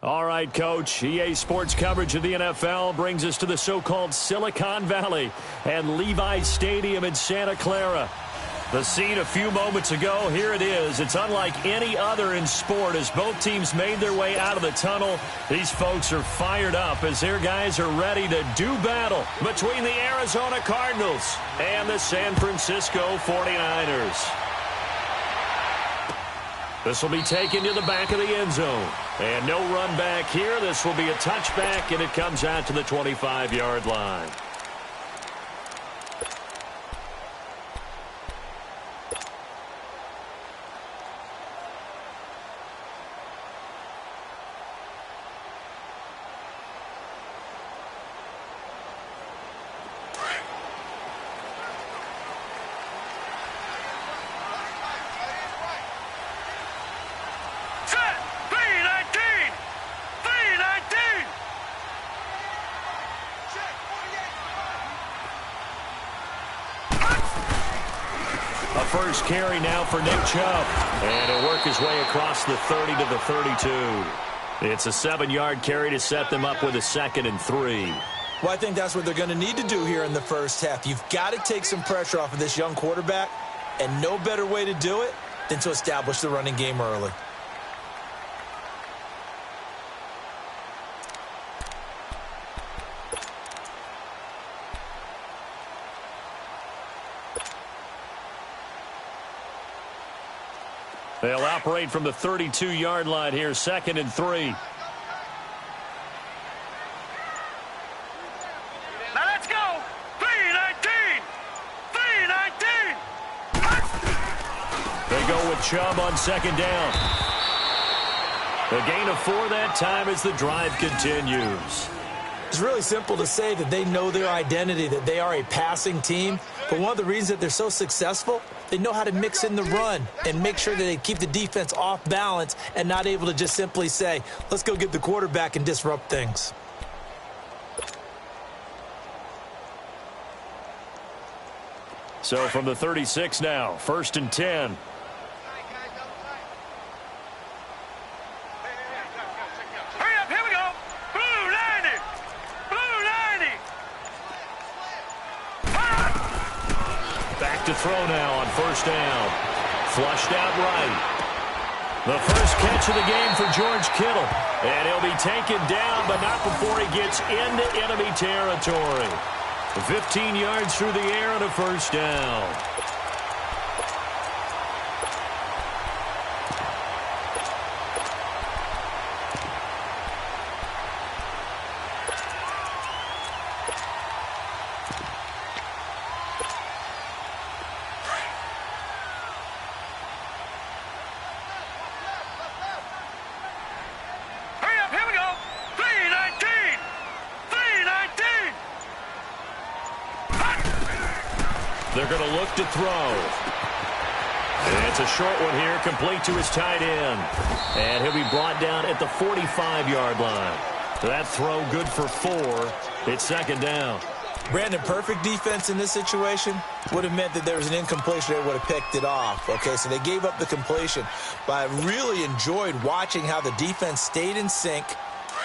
All right, Coach. EA Sports coverage of the NFL brings us to the so-called Silicon Valley and Levi's Stadium in Santa Clara. The scene a few moments ago, here it is. It's unlike any other in sport as both teams made their way out of the tunnel. These folks are fired up as their guys are ready to do battle between the Arizona Cardinals and the San Francisco 49ers. This will be taken to the back of the end zone. And no run back here. This will be a touchback, and it comes out to the 25-yard line. First carry now for Nick Chubb. And he'll work his way across the 30 to the 32. It's a 7-yard carry to set them up with a 2nd and 3. Well, I think that's what they're going to need to do here in the first half. You've got to take some pressure off of this young quarterback, and no better way to do it than to establish the running game early. They'll operate from the 32-yard line here, 2nd and 3. Now let's go. 3-19. 3-19. They go with Chubb on 2nd down. A gain of 4 that time as the drive continues. It's really simple to say that they know their identity, that they are a passing team. But one of the reasons that they're so successful, they know how to mix in the run and make sure that they keep the defense off balance and not able to just simply say, let's go get the quarterback and disrupt things. So from the 36 now, 1st and 10. To throw now on 1st down. Flushed out right. The first catch of the game for George Kittle. And he'll be taken down, but not before he gets into enemy territory. 15 yards through the air and a 1st down. They're going to look to throw. And it's a short one here, complete to his tight end. And he'll be brought down at the 45-yard line. That throw good for 4. It's 2nd down. Brandon, perfect defense in this situation would have meant that there was an incompletion. They would have picked it off. Okay, so they gave up the completion. But I really enjoyed watching how the defense stayed in sync,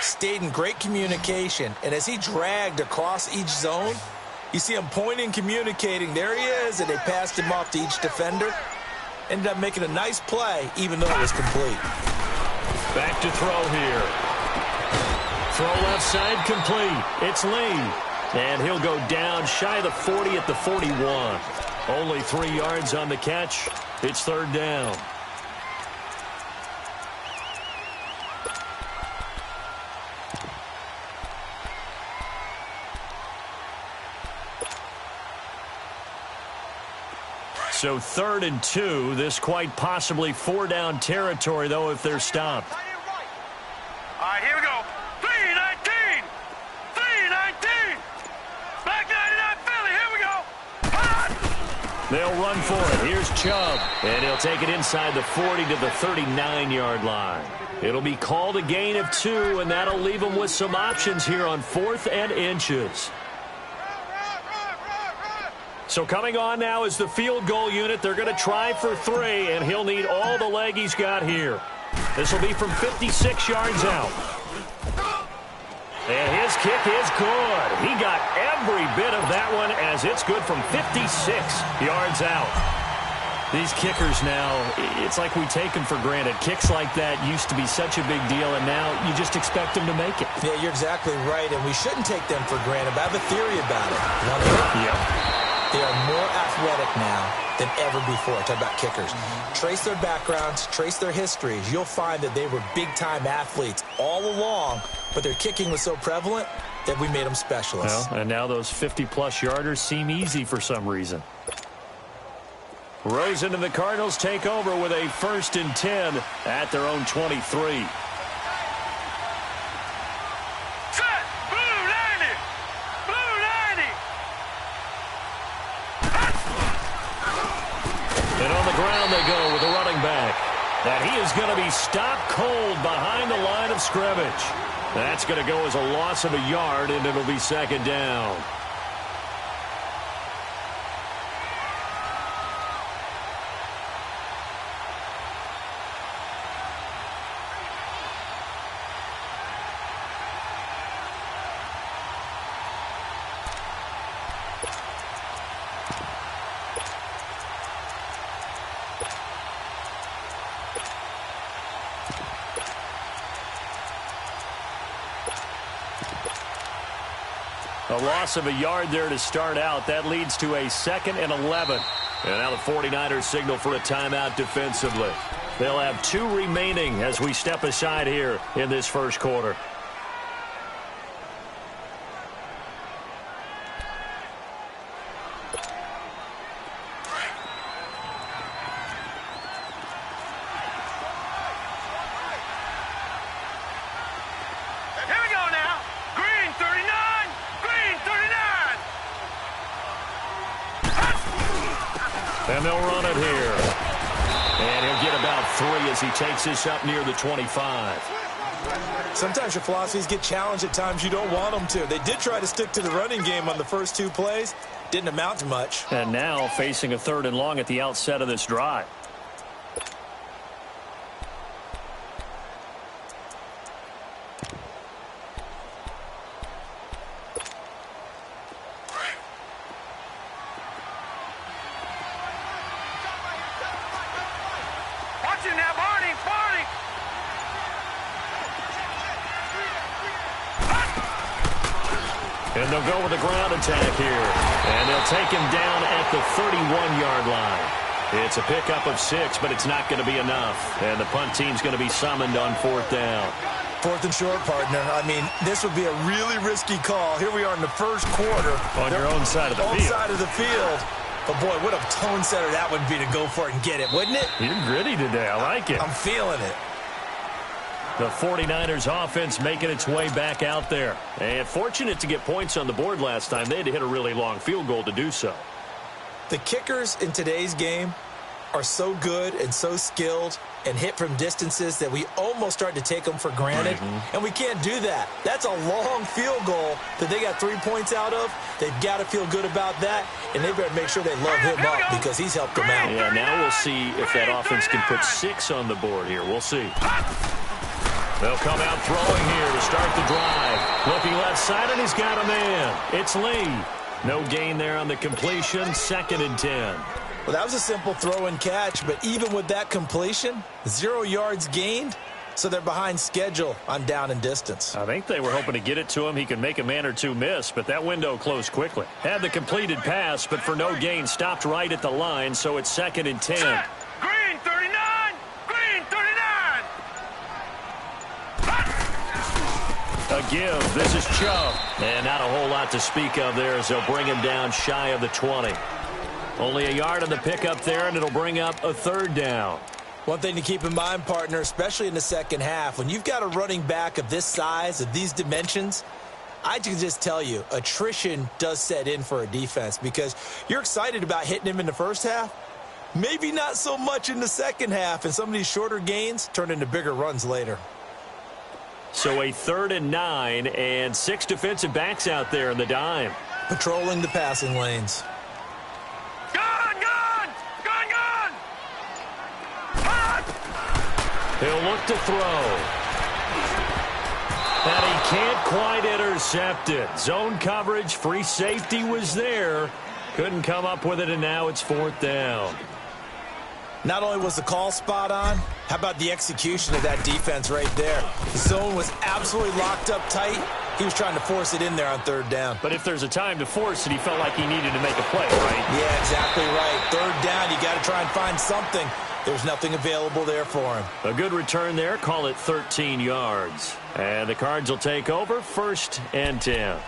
stayed in great communication. And as he dragged across each zone, you see him pointing, communicating. There he is, and they passed him off to each defender. Ended up making a nice play, even though it was complete. Back to throw here. Throw left side complete. It's Lee. And he'll go down shy of the 40 at the 41. Only 3 yards on the catch. It's 3rd down. So 3rd and 2. This quite possibly 4-down territory, though, if they're stopped. All right, here we go. 3-19. 3-19. Back 99 Philly. Here we go. They'll run for it. Here's Chubb. And he'll take it inside the 40 to the 39-yard line. It'll be called a gain of 2, and that'll leave them with some options here on 4th and inches. So coming on now is the field goal unit. They're going to try for 3, and he'll need all the leg he's got here. This will be from 56 yards out. And his kick is good. He got every bit of that one as it's good from 56 yards out. These kickers now, it's like we take them for granted. Kicks like that used to be such a big deal, and now you just expect them to make it. Yeah, you're exactly right, and we shouldn't take them for granted. But I have a theory about it. Yeah. They are more athletic now than ever before. Talk about kickers. Trace their backgrounds, trace their histories. You'll find that they were big-time athletes all along, but their kicking was so prevalent that we made them specialists. Well, and now those 50-plus yarders seem easy for some reason. Rosen and the Cardinals take over with a 1st and 10 at their own 23. Set! Blue 90! Blue 90! And on the ground they go with the running back. That he is going to be stopped cold behind the line of scrimmage. That's going to go as a loss of a yard, and it'll be 2nd down. A loss of a yard there to start out. That leads to a 2nd and 11. And now the 49ers signal for a timeout defensively. They'll have 2 remaining as we step aside here in this first quarter. Here we go now. Green 39. Green 39. And they'll run it here. And he'll get about 3 as he takes this up near the 25. Sometimes your philosophies get challenged at times you don't want them to. They did try to stick to the running game on the first 2 plays. Didn't amount to much. And now facing a 3rd and long at the outset of this drive. Watch him now, Barney. Barney. And they'll go with the ground attack here. And they'll take him down at the 31-yard line. It's a pickup of 6, but it's not going to be enough. And the punt team's going to be summoned on 4th down. 4th and short, partner. I mean, this would be a really risky call. Here we are in the first quarter. On your own side of the field. Own side of the field. But, boy, what a tone setter that would be to go for it and get it, wouldn't it? You're gritty today. I like it. I'm feeling it. The 49ers offense making its way back out there. And fortunate to get points on the board last time. They had to hit a really long field goal to do so. The kickers in today's game are so good and so skilled and hit from distances that we almost start to take them for granted. And we can't do that. That's a long field goal that they got 3 points out of. They've got to feel good about that, and they better make sure they love him up because he's helped them out. Yeah, now we'll see if that offense can put 6 on the board here. We'll see. They'll come out throwing here to start the drive. Looking left side, and he's got a man. It's Lee. No gain there on the completion. 2nd and 10. Well, that was a simple throw and catch, but even with that completion, 0 yards gained, so they're behind schedule on down and distance. I think they were hoping to get it to him. He could make a man or 2 miss, but that window closed quickly. Had the completed pass, but for no gain, stopped right at the line, so it's 2nd and 10. Green 39. Green 39. A give. This is Chubb. And not a whole lot to speak of there as they'll bring him down shy of the 20. Only a yard on the pickup there, and it'll bring up a 3rd down. One thing to keep in mind, partner, especially in the second half, when you've got a running back of this size, of these dimensions, I can just tell you, attrition does set in for a defense because you're excited about hitting him in the first half. Maybe not so much in the second half, and some of these shorter gains turn into bigger runs later. So a 3rd and 9, and 6 defensive backs out there in the dime. Patrolling the passing lanes. He'll look to throw. And he can't quite intercept it. Zone coverage, free safety was there. Couldn't come up with it, and now it's 4th down. Not only was the call spot on, how about the execution of that defense right there? The zone was absolutely locked up tight. He was trying to force it in there on 3rd down. But if there's a time to force it, he felt like he needed to make a play, right? Yeah, exactly right. 3rd down, you got to try and find something. There's nothing available there for him. A good return there. Call it 13 yards. And the Cards will take over 1st and 10.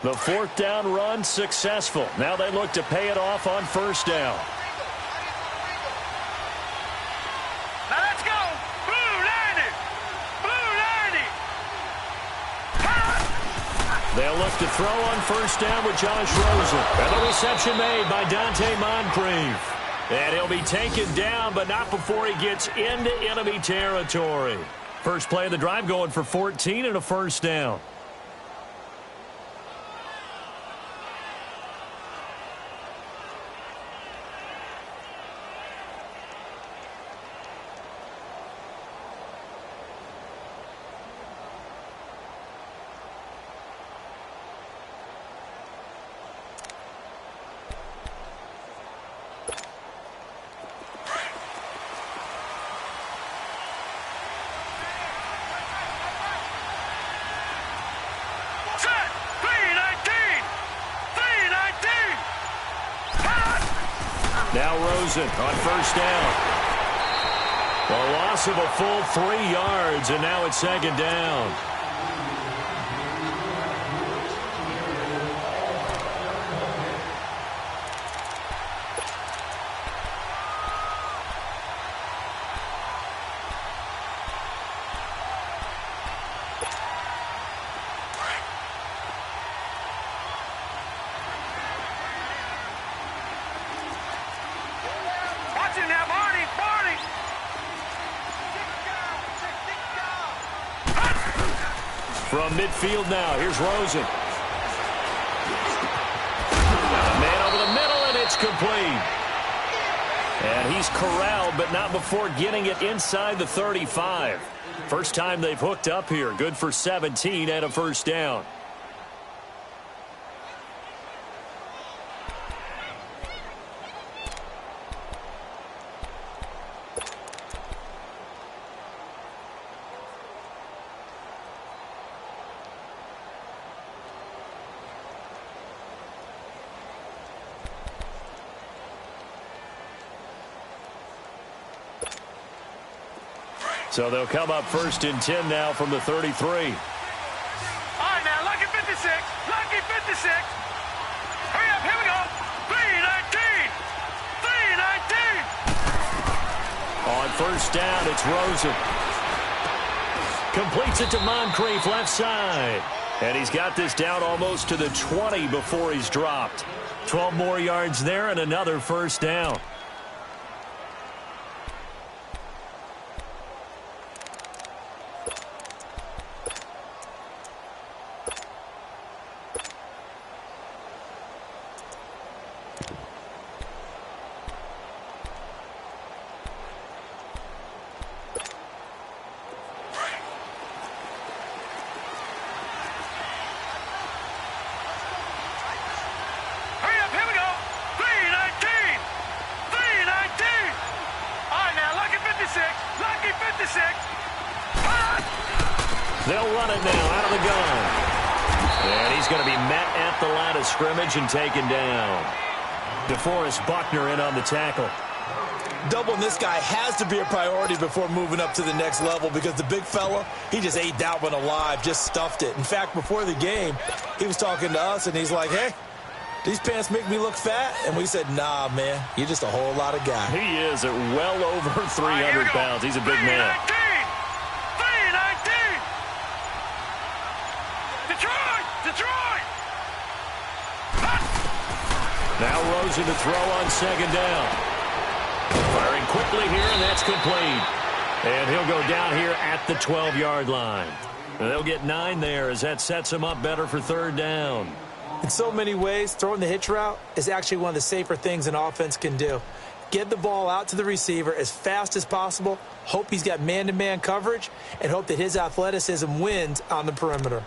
The 4th down run successful. Now they look to pay it off on 1st down. Now let's go. Blue 90. Blue 90. They'll look to throw on 1st down with Josh Rosen. And the reception made by Dante Moncrief. And he'll be taken down, but not before he gets into enemy territory. First play of the drive going for 14 and a 1st down. Now Rosen on 1st down. A loss of a full 3 yards, and now it's 2nd down. From midfield now, here's Rosen. Man over the middle, and it's complete. And he's corralled, but not before getting it inside the 35. First time they've hooked up here. Good for 17 and a 1st down. So they'll come up 1st and 10 now from the 33. All right, now, lucky 56. Lucky 56. Hurry up, here we go. 319. 319. On 1st down, it's Rosen. Completes it to Moncrief, left side. And he's got this down almost to the 20 before he's dropped. 12 more yards there and another 1st down. They'll run it now out of the gun. And he's going to be met at the line of scrimmage and taken down. DeForest Buckner in on the tackle. Doubling this guy has to be a priority before moving up to the next level because the big fella, he just ate that one alive, just stuffed it. In fact, before the game, he was talking to us, and he's like, hey, these pants make me look fat? And we said, nah, man, you're just a whole lot of guy. He is at well over 300 pounds. He's a big man. 319. Detroit! Now Rosen to throw on 2nd down. Firing quickly here, and that's complete. And he'll go down here at the 12-yard line. And they'll get 9 there as that sets him up better for 3rd down. In so many ways, throwing the hitch route is actually one of the safer things an offense can do. Get the ball out to the receiver as fast as possible, hope he's got man-to-man coverage, and hope that his athleticism wins on the perimeter.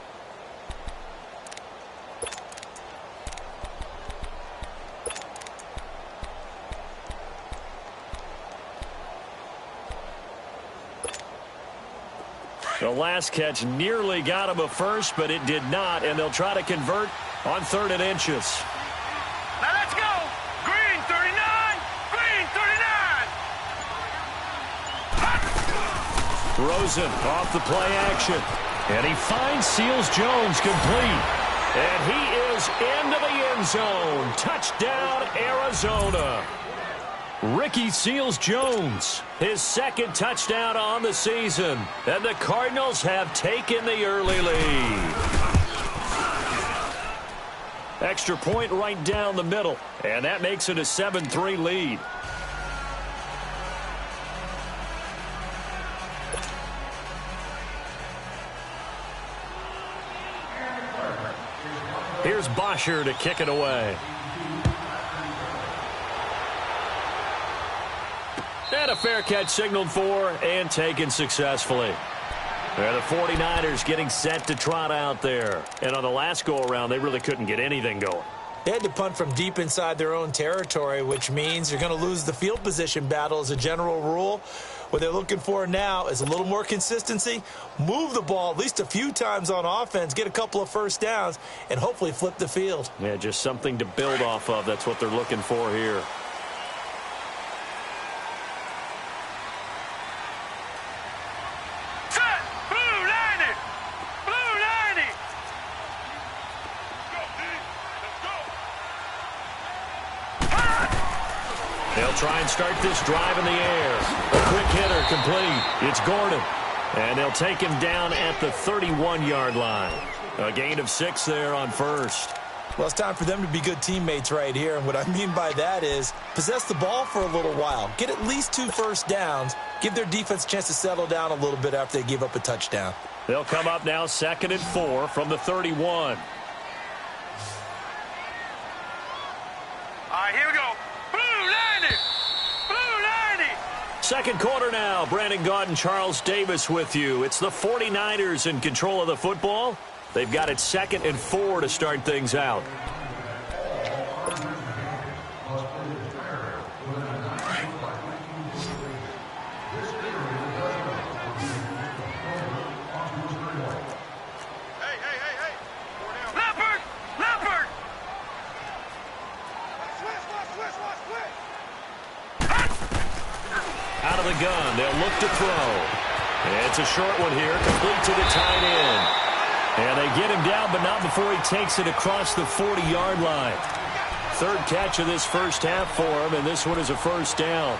The last catch nearly got him a first, but it did not, and they'll try to convert on 3rd and inches. Now let's go. Green 39. Green 39. Rosen off the play action. And he finds Seals-Jones complete. And he is into the end zone. Touchdown, Arizona. Ricky Seals-Jones, his 2nd touchdown on the season. And the Cardinals have taken the early lead. Extra point right down the middle. And that makes it a 7-3 lead. Here's Bosher to kick it away. And a fair catch signaled for and taken successfully. And the 49ers getting set to trot out there. And on the last go-around, they really couldn't get anything going. They had to punt from deep inside their own territory, which means you're going to lose the field position battle as a general rule. What they're looking for now is a little more consistency, move the ball at least a few times on offense, get a couple of first downs, and hopefully flip the field. Yeah, just something to build off of. That's what they're looking for here. Set. Blue 90. Blue 90. They'll try and start this drive in the air. A quick hitter complete. It's Gordon. And they'll take him down at the 31-yard line. A gain of 6 there on first. Well, it's time for them to be good teammates right here. And what I mean by that is possess the ball for a little while. Get at least 2 first downs. Give their defense a chance to settle down a little bit after they give up a touchdown. They'll come up now 2nd and 4 from the 31. All right, here we go. Blue 90. Blue 90. Second quarter now. Brandon Gaudin, Charles Davis with you. It's the 49ers in control of the football. They've got it 2nd and 4 to start things out. Leopard. Leopard. Out of the gun, they'll look to throw. And it's a short one here, complete to the tight end. And they get him down, but not before he takes it across the 40-yard line. 3rd catch of this first half for him, and this one is a first down.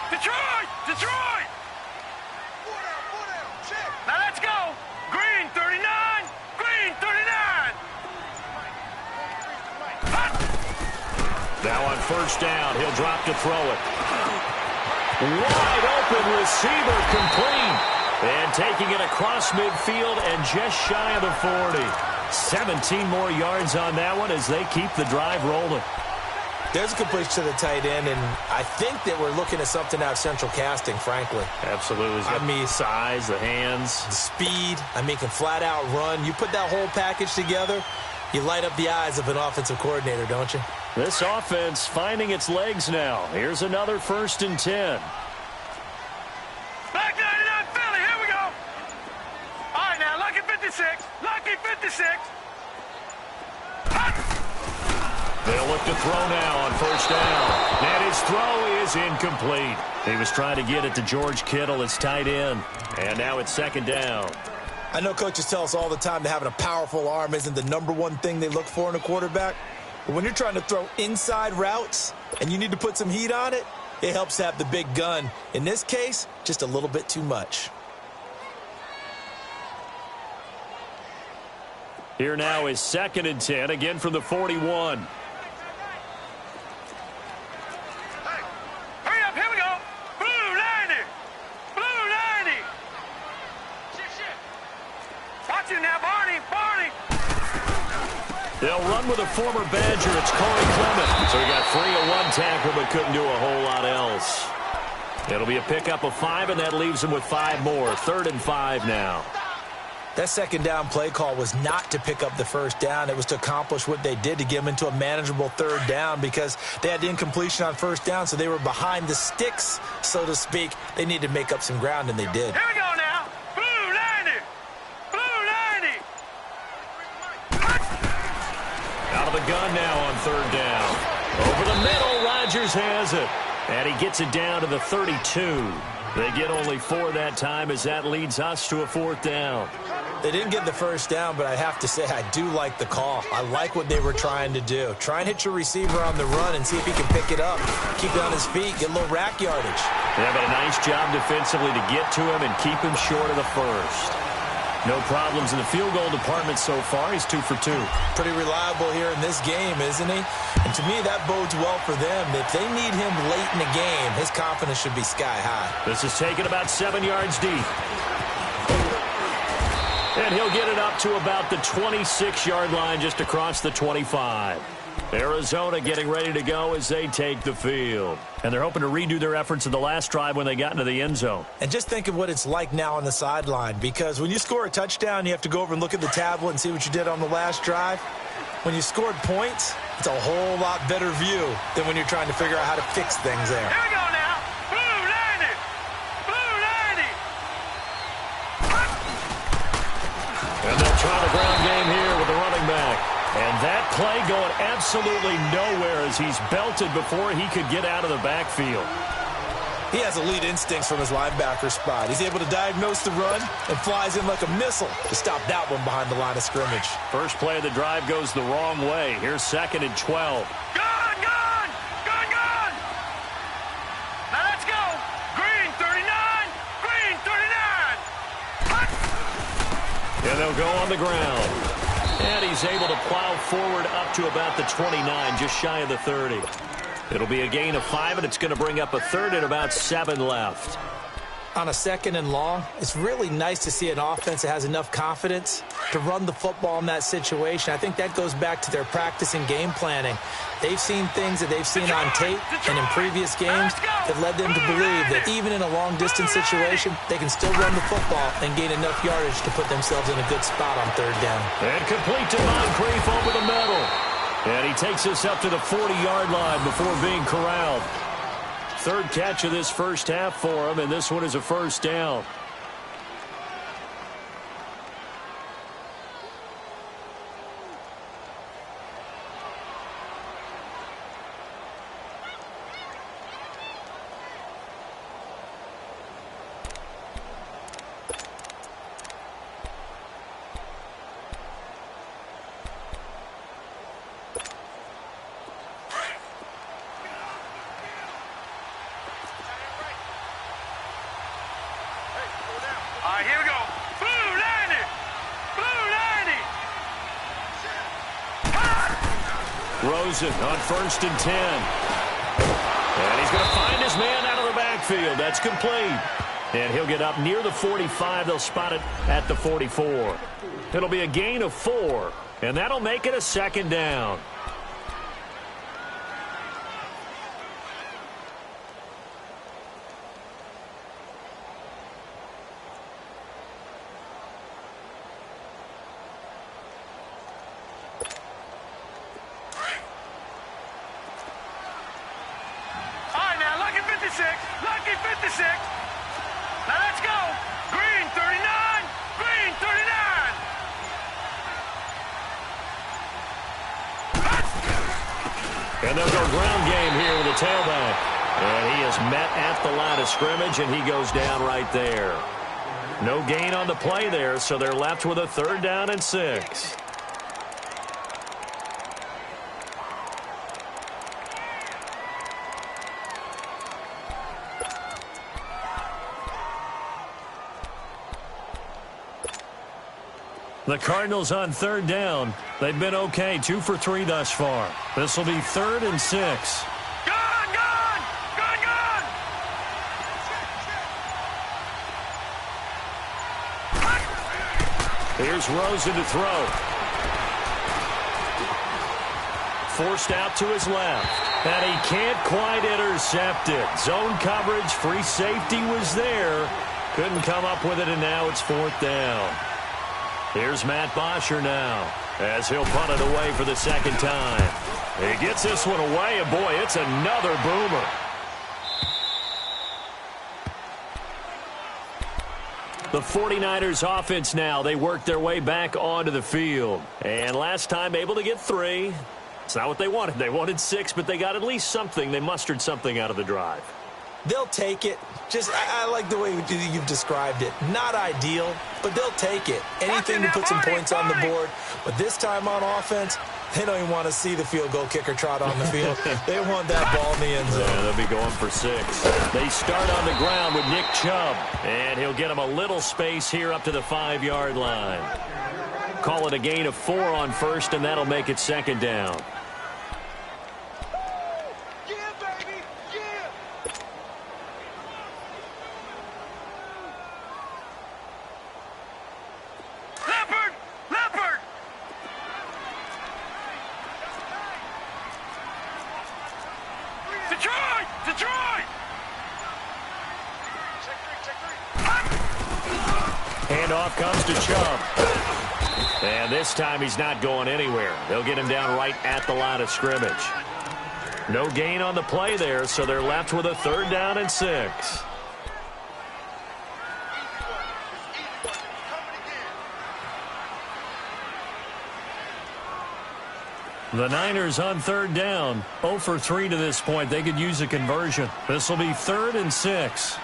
Detroit. Detroit. Now let's go. Green 39. Green 39. Now on first down, he'll drop to throw it. Wide open receiver complete. And taking it across midfield and just shy of the 40. 17 more yards on that one as they keep the drive rolling. There's a completion to the tight end, and I think that we're looking at something out of central casting, frankly. Absolutely. He's got the size, the hands. The speed. I mean, can flat out run. You put that whole package together, you light up the eyes of an offensive coordinator, don't you? This offense finding its legs now. Here's another 1st and 10. Black 99 Philly. Here we go. All right, now, lucky 56. Lucky 56. They'll look to throw now on first down. And his throw is incomplete. He was trying to get it to George Kittle, his tight end. And now it's 2nd down. I know coaches tell us all the time that having a powerful arm isn't the #1 thing they look for in a quarterback. But when you're trying to throw inside routes and you need to put some heat on it, it helps have the big gun. In this case, just a little bit too much. Here now is 2nd and 10, again from the 41. They'll run with a former Badger. It's Corey Clement. So he got free of one tackle but couldn't do a whole lot else. It'll be a pickup of 5, and that leaves him with 5 more. 3rd and 5 now. That second down play call was not to pick up the first down. It was to accomplish what they did, to get them into a manageable 3rd down, because they had the incompletion on 1st down, so they were behind the sticks, so to speak. They needed to make up some ground, and they did. Here we go now. Blue 90. Blue 90. Out of the gun now on 3rd down. Over the middle, Rodgers has it. And he gets it down to the 32. They get only 4 that time, as that leads us to a 4th down. They didn't get the first down, but I have to say I do like the call. I like what they were trying to do. Try and hit your receiver on the run and see if he can pick it up. Keep it on his feet, get a little rack yardage. Yeah, but a nice job defensively to get to him and keep him short of the first. No problems in the field goal department so far. He's 2 for 2. Pretty reliable here in this game, isn't he? And to me, that bodes well for them. If they need him late in the game, his confidence should be sky high. This is taken about 7 yards deep. And he'll get it up to about the 26-yard line, just across the 25. Arizona getting ready to go as they take the field. And they're hoping to redo their efforts in the last drive when they got into the end zone. And just think of what it's like now on the sideline, because when you score a touchdown, you have to go over and look at the tablet and see what you did on the last drive. When you scored points, it's a whole lot better view than when you're trying to figure out how to fix things there. Here we go now. Blue 90. Blue 90. And they'll try the ground game here with the running back. And that play going absolutely nowhere as he's belted before he could get out of the backfield. He has elite instincts from his linebacker spot. He's able to diagnose the run and flies in like a missile to stop that one behind the line of scrimmage. First play of the drive goes the wrong way. Here's 2nd and 12. Gone, gone. Gone, gone. Now let's go. Green 39. Green 39. And they'll go on the ground. And he's able to plow forward up to about the 29, just shy of the 30. It'll be a gain of 5, and it's going to bring up a 3rd and about 7 left. On a 2nd and long, it's really nice to see an offense that has enough confidence to run the football in that situation. I think that goes back to their practice and game planning. They've seen things that they've seen on tape and in previous games that led them to believe that even in a long-distance situation, they can still run the football and gain enough yardage to put themselves in a good spot on 3rd down. And complete to Moncrief over the middle. And he takes us up to the 40-yard line before being corralled. 3rd catch of this first half for him, and this one is a 1st down. All right, here we go. Blue 90. Blue 90. Rosen on 1st and 10. And he's going to find his man out of the backfield. That's complete. And he'll get up near the 45. They'll spot it at the 44. It'll be a gain of 4. And that'll make it a 2nd down. Lucky 56. Now let's go. Green 39. Green 39. And they'll go ground game here with the tailback. And he is met at the line of scrimmage, and he goes down right there. No gain on the play there, so they're left with a 3rd down and 6. The Cardinals on 3rd down. They've been okay, 2 for 3 thus far. This will be 3rd and 6. Gone, gone, gone, gone. Here's Rosen to throw. forced out to his left. And he can't quite intercept it. Zone coverage, free safety was there. Couldn't come up with it, and now it's 4th down. Here's Matt Bosher now, as he'll punt it away for the second time. He gets this one away, and boy, it's another boomer. The 49ers offense now, they work their way back onto the field. And last time able to get 3. It's not what they wanted. They wanted 6, but they got at least something. They mustered something out of the drive. They'll take it. I like the way you've described it. Not ideal, but they'll take it. Anything to put some points on the board. But this time on offense, they don't even want to see the field goal kicker trot on the field. They want that ball in the end zone. Yeah, they'll be going for 6. They start on the ground with Nick Chubb, and he'll get him a little space here up to the 5-yard line. Call it a gain of 4 on first, and that'll make it 2nd down. Handoff comes to Chubb. And this time he's not going anywhere. They'll get him down right at the line of scrimmage. No gain on the play there, so they're left with a 3rd down and 6. The Niners on 3rd down. 0 for 3 to this point. They could use a conversion. This will be 3rd and 6.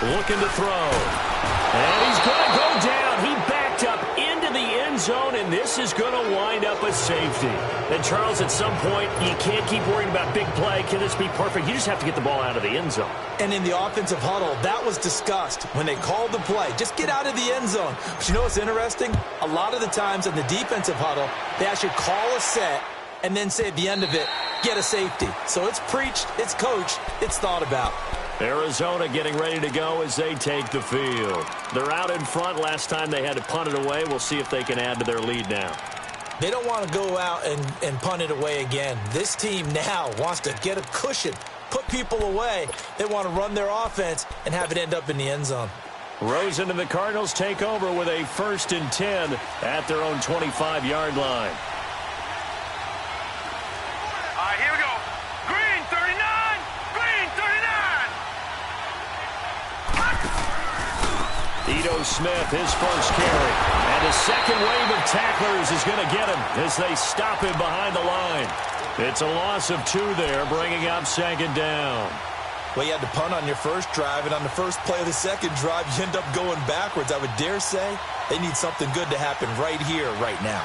Looking to throw. And he's going to go down. He backed up into the end zone, and this is going to wind up a safety. And, Charles, at some point, you can't keep worrying about big play. Can this be perfect? You just have to get the ball out of the end zone. And in the offensive huddle, that was discussed when they called the play. Just get out of the end zone. But you know what's interesting? A lot of the times in the defensive huddle, they actually call a set and then say at the end of it, get a safety. So it's preached, it's coached, it's thought about. Arizona getting ready to go as they take the field. They're out in front. Last time they had to punt it away. We'll see if they can add to their lead now. They don't want to go out and punt it away again. This team now wants to get a cushion, put people away. They want to run their offense and have it end up in the end zone. Rosen and the Cardinals take over with a 1st and 10 at their own 25-yard line. Here we go. Green 39. Green 39. Ito Smith, his first carry. And a second wave of tacklers is going to get him as they stop him behind the line. It's a loss of 2 there, bringing up 2nd down. Well, you had to punt on your first drive, and on the first play of the second drive, you end up going backwards. I would dare say they need something good to happen right here, right now.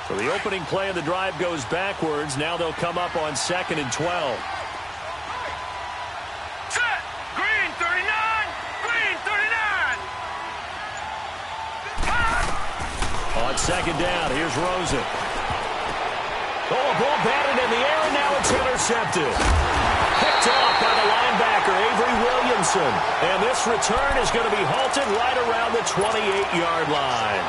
So the opening play of the drive goes backwards. Now they'll come up on 2nd and 12. Set. Green 39. Green 39. On 2nd down, here's Rosen. Oh, a ball batted in the air, and now it's intercepted. Picked off by the linebacker, Avery Williamson. And this return is going to be halted right around the 28-yard line.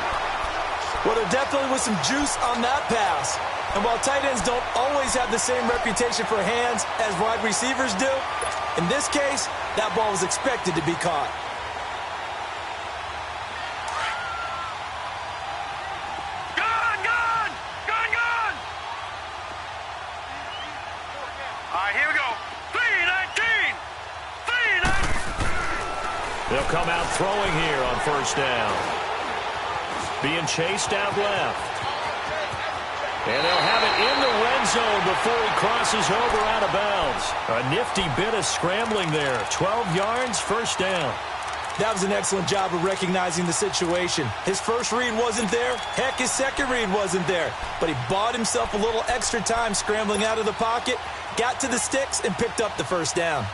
Well, there definitely was some juice on that pass. And while tight ends don't always have the same reputation for hands as wide receivers do, in this case, that ball was expected to be caught. Gone, gone, gone, gone. Here we go. 3-19. 3-19. They'll come out throwing here on 1st down. Being chased out left. And they'll have it in the red zone before he crosses over out of bounds. A nifty bit of scrambling there. 12 yards, 1st down. That was an excellent job of recognizing the situation. His first read wasn't there. Heck, his second read wasn't there. But he bought himself a little extra time scrambling out of the pocket, got to the sticks, and picked up the first down.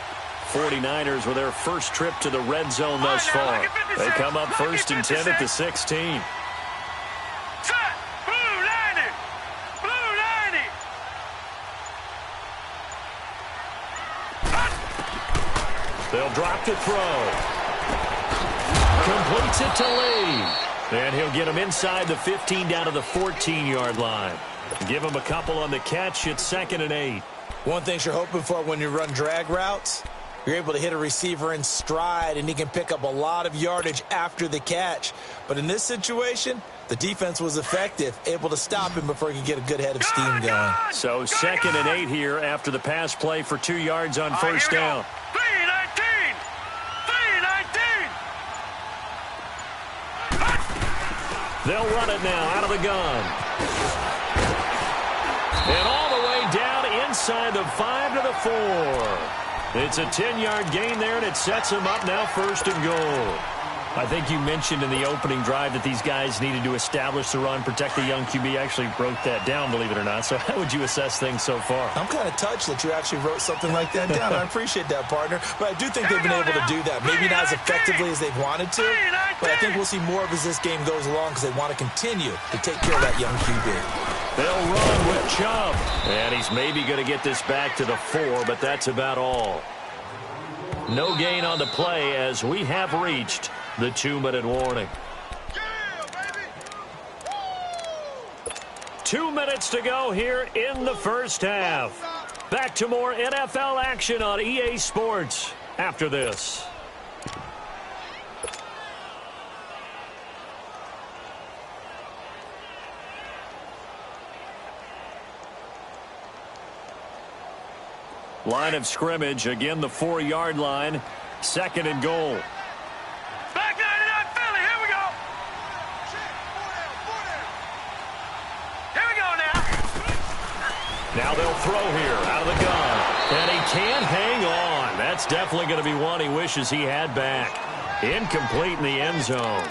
49ers with their first trip to the red zone thus far. They come up first and 10 at the 16. They'll drop to throw. Completes it to Lee. And he'll get him inside the 15 down to the 14-yard line. Give him a couple on the catch. It's 2nd and 8. One thing you're hoping for when you run drag routes, you're able to hit a receiver in stride, and he can pick up a lot of yardage after the catch. But in this situation, the defense was effective, able to stop him before he could get a good head of steam going. So 2nd and 8 here after the pass play for 2 yards on first down. 3-19. They'll run it now out of the gun. And all the way down inside the 5 to the 4. It's a 10-yard gain there, and it sets him up now 1st and goal. I think you mentioned in the opening drive that these guys needed to establish the run, protect the young QB. Actually broke that down, believe it or not. So how would you assess things so far? I'm kind of touched that you actually wrote something like that down. I appreciate that, partner. But I do think they've been able to do that. Maybe not as effectively as they've wanted to, but I think we'll see more of as this game goes along because they want to continue to take care of that young QB. They'll run with Chubb. And he's maybe going to get this back to the 4, but that's about all. No gain on the play as we have reached the 2-minute warning. 2 minutes to go here in the first half. Back to more NFL action on EA Sports after this. Line of scrimmage, again the 4-yard line, 2nd and goal. Back 99 Philly, here we go. Here we go now. Now they'll throw here out of the gun. And he can't hang on. That's definitely going to be one he wishes he had back. Incomplete in the end zone.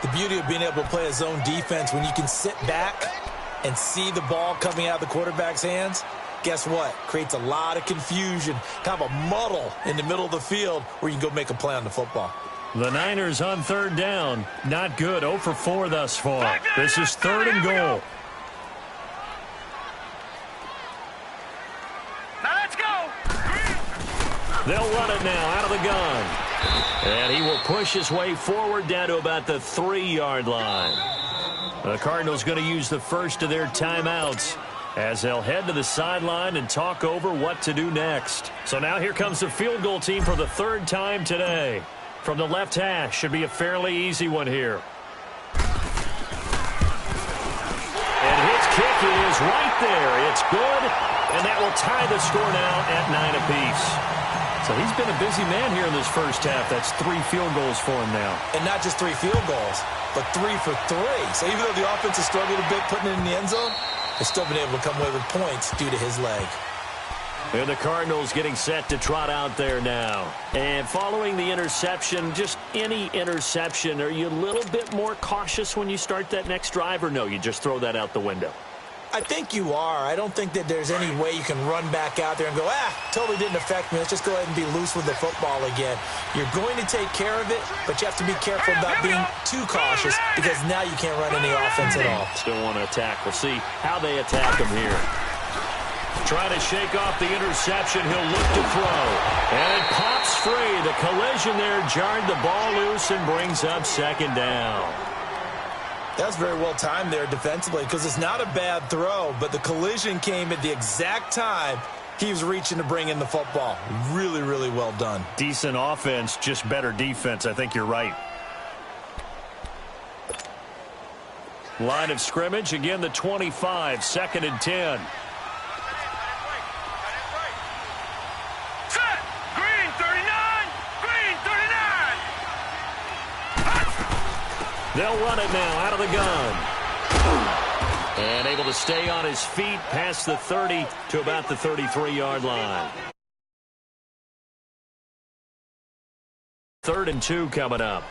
The beauty of being able to play a zone defense when you can sit back and see the ball coming out of the quarterback's hands, guess what? Creates a lot of confusion, kind of a muddle in the middle of the field where you can go make a play on the football. The Niners on 3rd down. Not good. 0 for 4 thus far. This is 3rd and goal. Now let's go. They'll run it now out of the gun. And he will push his way forward down to about the 3-yard line. The Cardinals going to use the first of their timeouts as they'll head to the sideline and talk over what to do next. So now here comes the field goal team for the 3rd time today. From the left hash, should be a fairly easy one here. And his kick is right there. It's good, and that will tie the score now at 9 apiece. So he's been a busy man here in this first half. That's 3 field goals for him now. And not just 3 field goals, but 3 for 3. So even though the offense has struggled a bit putting it in the end zone, they've still been able to come away with points due to his leg. And the Cardinals getting set to trot out there now. And following the interception, just any interception, are you a little bit more cautious when you start that next drive, or no, you just throw that out the window? I think you are. I don't think that there's any way you can run back out there and go, totally didn't affect me. Let's just go ahead and be loose with the football again. You're going to take care of it, but you have to be careful about being too cautious because now you can't run any offense at all. Still want to attack. We'll see how they attack him here. Trying to shake off the interception. He'll look to throw. And it pops free. The collision there jarred the ball loose and brings up 2nd down. That's very well timed there defensively because it's not a bad throw, but the collision came at the exact time he was reaching to bring in the football. Really, really well done. Decent offense, just better defense. I think you're right. Line of scrimmage, again the 25, 2nd and 10. Set. Green 39. Green 39. They'll run it now out of the gun. And able to stay on his feet past the 30 to about the 33-yard line. 3rd and 2 coming up.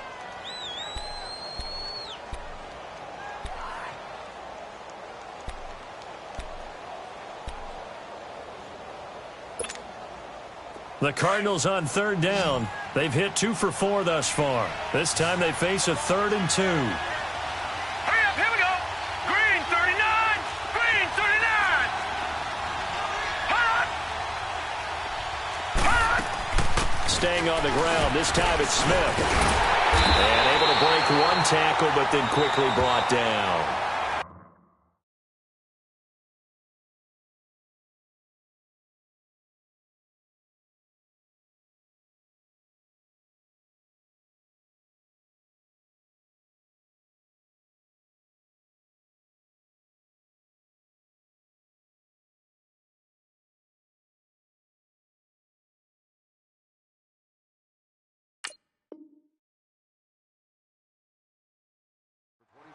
The Cardinals on 3rd down. They've hit 2 for 4 thus far. This time they face a 3rd and 2. Hurry up, here we go. Green 39. Green 39. Hot. Hot. Staying on the ground. This time it's Smith. And able to break one tackle, but then quickly brought down.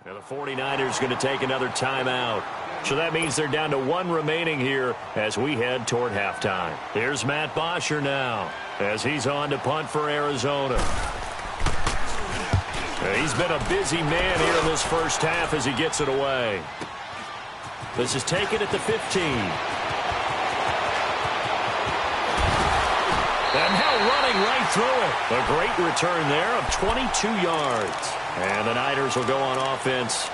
And the 49ers going to take another timeout. So that means they're down to 1 remaining here as we head toward halftime. Here's Matt Bosher now as he's on to punt for Arizona. He's been a busy man here in this first half as he gets it away. This is taken at the 15. And now running right through it. A great return there of 22 yards. And the Niners will go on offense,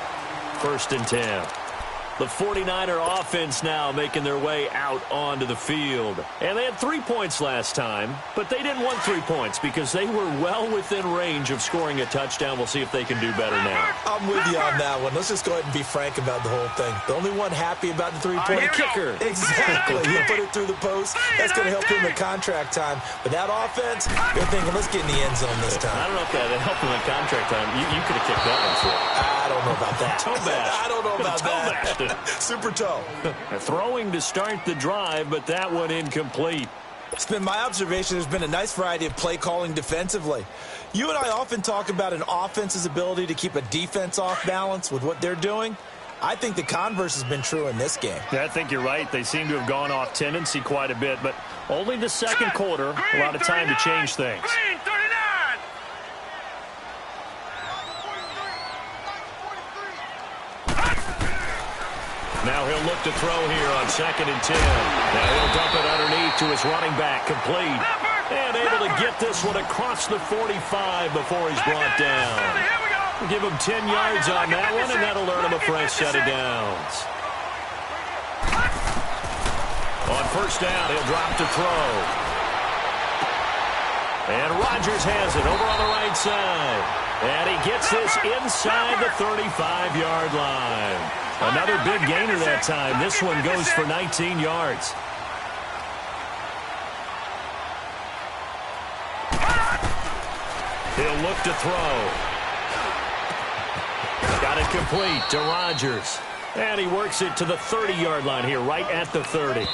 1st and 10. The 49er offense now making their way out onto the field. And they had 3 points last time, but they didn't want 3 points because they were well within range of scoring a touchdown. We'll see if they can do better now. I'm with you on that one. Let's just go ahead and be frank about the whole thing. The only one happy about the three-point kicker. Exactly. He'll put it through the post. That's going to help him in contract time. But that offense, they're thinking, let's get in the end zone this time. I don't know if that helped him in contract time. You could have kicked that one for him. I don't know about that. Toe bash. I don't know about that. Super toe. Throwing to start the drive, but that one incomplete. It's been my observation there's been a nice variety of play calling defensively. You and I often talk about an offense's ability to keep a defense off balance with what they're doing. I think the converse has been true in this game. Yeah, I think you're right. They seem to have gone off tendency quite a bit, but only the second quarter, a lot of time to change things. Green 39. Now he'll look to throw here on 2nd and 10. Now he'll dump it underneath to his running back, complete. And able to get this one across the 45 before he's brought down. Give him 10 yards on that one, and that'll earn him a fresh set of downs. On 1st down, he'll drop to throw. And Rodgers has it over on the right side. And he gets this inside the 35-yard line. Another big gainer that time. This one goes for 19 yards. He'll look to throw. Got it complete to Rodgers. And he works it to the 30-yard line here, right at the 30.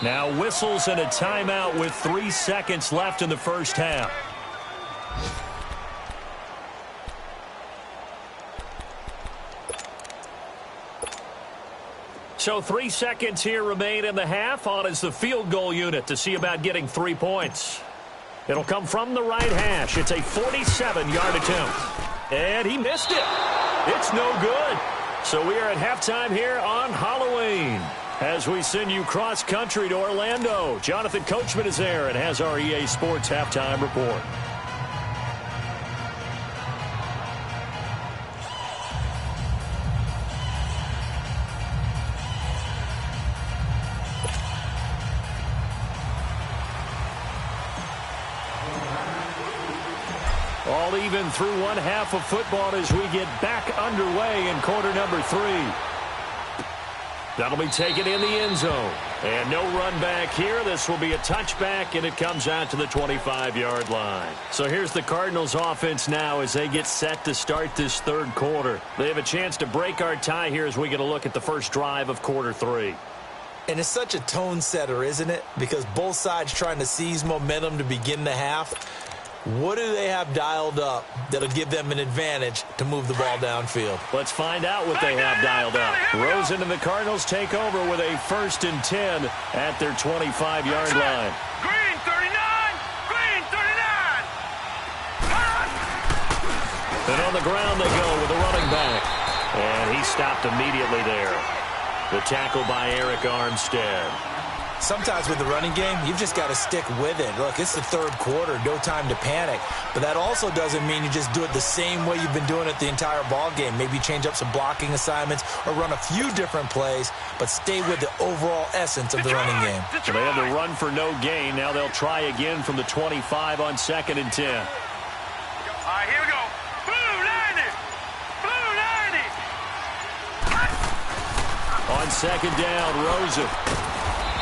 Now whistles and a timeout with 3 seconds left in the first half. So 3 seconds here remain in the half. On is the field goal unit to see about getting 3 points. It'll come from the right hash. It's a 47-yard attempt. And he missed it. It's no good. So we are at halftime here on Halloween as we send you cross-country to Orlando. Jonathan Coachman is there and has our EA Sports halftime report. All even through one half of football as we get back underway in quarter number 3. That'll be taken in the end zone. And no run back here. This will be a touchback, and it comes out to the 25-yard line. So here's the Cardinals offense now as they get set to start this 3rd quarter. They have a chance to break our tie here as we get a look at the first drive of quarter 3. And it's such a tone setter, isn't it? Because both sides trying to seize momentum to begin the half. What do they have dialed up that'll give them an advantage to move the ball downfield? Let's find out what they have dialed up. Rosen and the Cardinals take over with a 1st and 10 at their 25-yard line. Green 39. Green 39. And on the ground they go with the running back. And he stopped immediately there. The tackle by Eric Armstead. Sometimes with the running game, you've just got to stick with it. Look, it's the third quarter, no time to panic. But that also doesn't mean you just do it the same way you've been doing it the entire ball game. Maybe change up some blocking assignments or run a few different plays, but stay with the overall essence of the running game. So they had the run for no gain. Now they'll try again from the 25 on 2nd and 10. All right, here we go. Blue 90. Blue 90. On 2nd down, Rosen.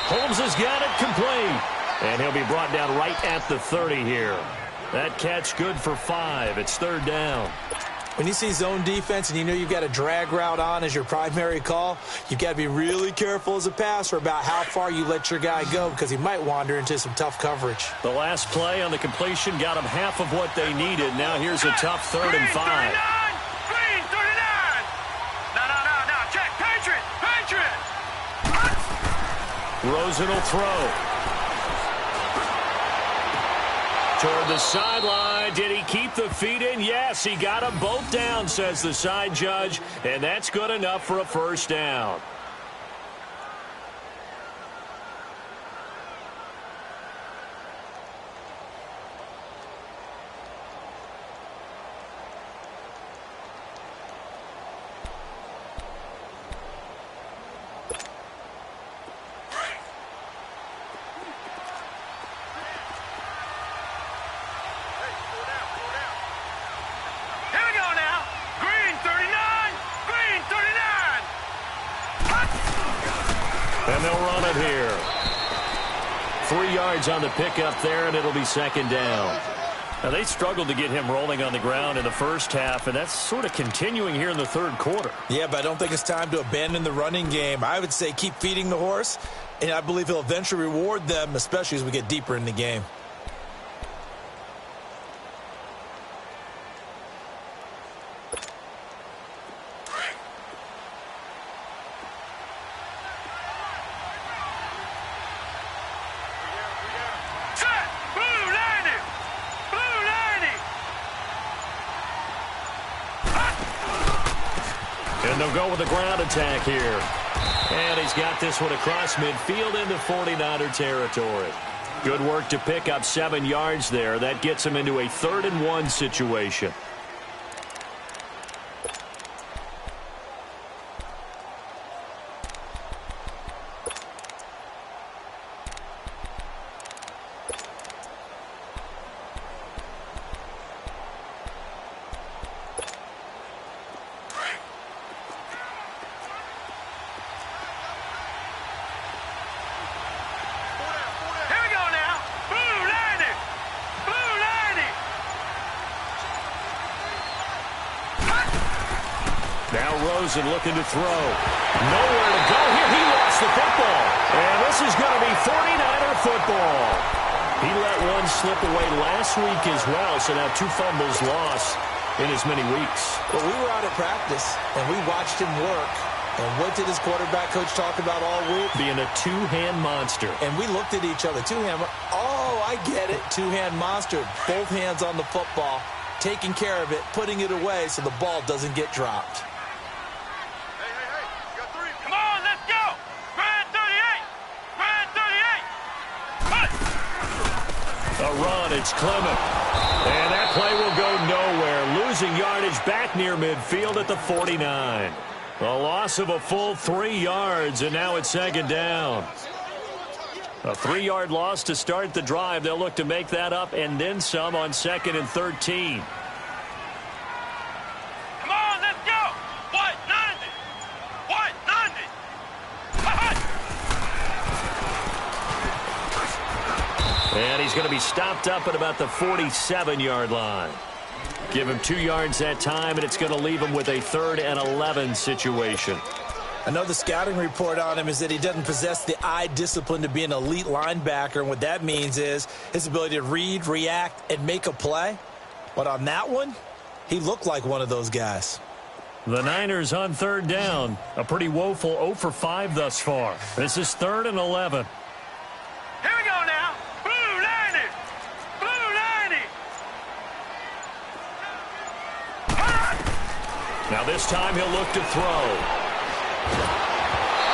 Holmes has got it complete. And he'll be brought down right at the 30 here. That catch good for 5. It's 3rd down. When you see zone defense and you know you've got a drag route on as your primary call, you've got to be really careful as a passer about how far you let your guy go because he might wander into some tough coverage. The last play on the completion got him half of what they needed. Now here's a tough 3rd and 5. Green 39. No. Check. Patriot. Rosen will throw. Toward the sideline. Did he keep the feet in? Yes, he got them both down, says the side judge. And that's good enough for a 1st down. And they'll run it here. 3 yards on the pickup there, and it'll be 2nd down. Now, they struggled to get him rolling on the ground in the first half, and that's sort of continuing here in the 3rd quarter. Yeah, but I don't think it's time to abandon the running game. I would say keep feeding the horse, and I believe he'll eventually reward them, especially as we get deeper in the game. And they'll go with the ground attack here. And he's got this one across midfield into 49er territory. Good work to pick up 7 yards there. That gets him into a 3rd and 1 situation. And looking to throw. Nowhere to go here. He lost the football. And this is going to be 49er football. He let one slip away last week as well, so now 2 fumbles lost in as many weeks. Well, we were out at practice, and we watched him work. And what did his quarterback coach talk about all week? Being a 2-hand monster. And we looked at each other. 2-hand. Oh, I get it. 2-hand monster. Both hands on the football, taking care of it, putting it away so the ball doesn't get dropped. A run, it's Clement. And that play will go nowhere. Losing yardage back near midfield at the 49. A loss of a full 3 yards, and now it's 2nd down. A 3-yard loss to start the drive. They'll look to make that up and then some on 2nd and 13. Come on, let's go. What? 90. What? 90. And he's going to be stopped up at about the 47-yard line. Give him 2 yards that time, and it's going to leave him with a 3rd and 11 situation. Another scouting report on him is that he doesn't possess the eye discipline to be an elite linebacker. And what that means is his ability to read, react, and make a play. But on that one, he looked like one of those guys. The Niners on 3rd down. A pretty woeful 0 for 5 thus far. This is 3rd and 11. Here we go now. Blue 90. Blue 90. Now this time he'll look to throw.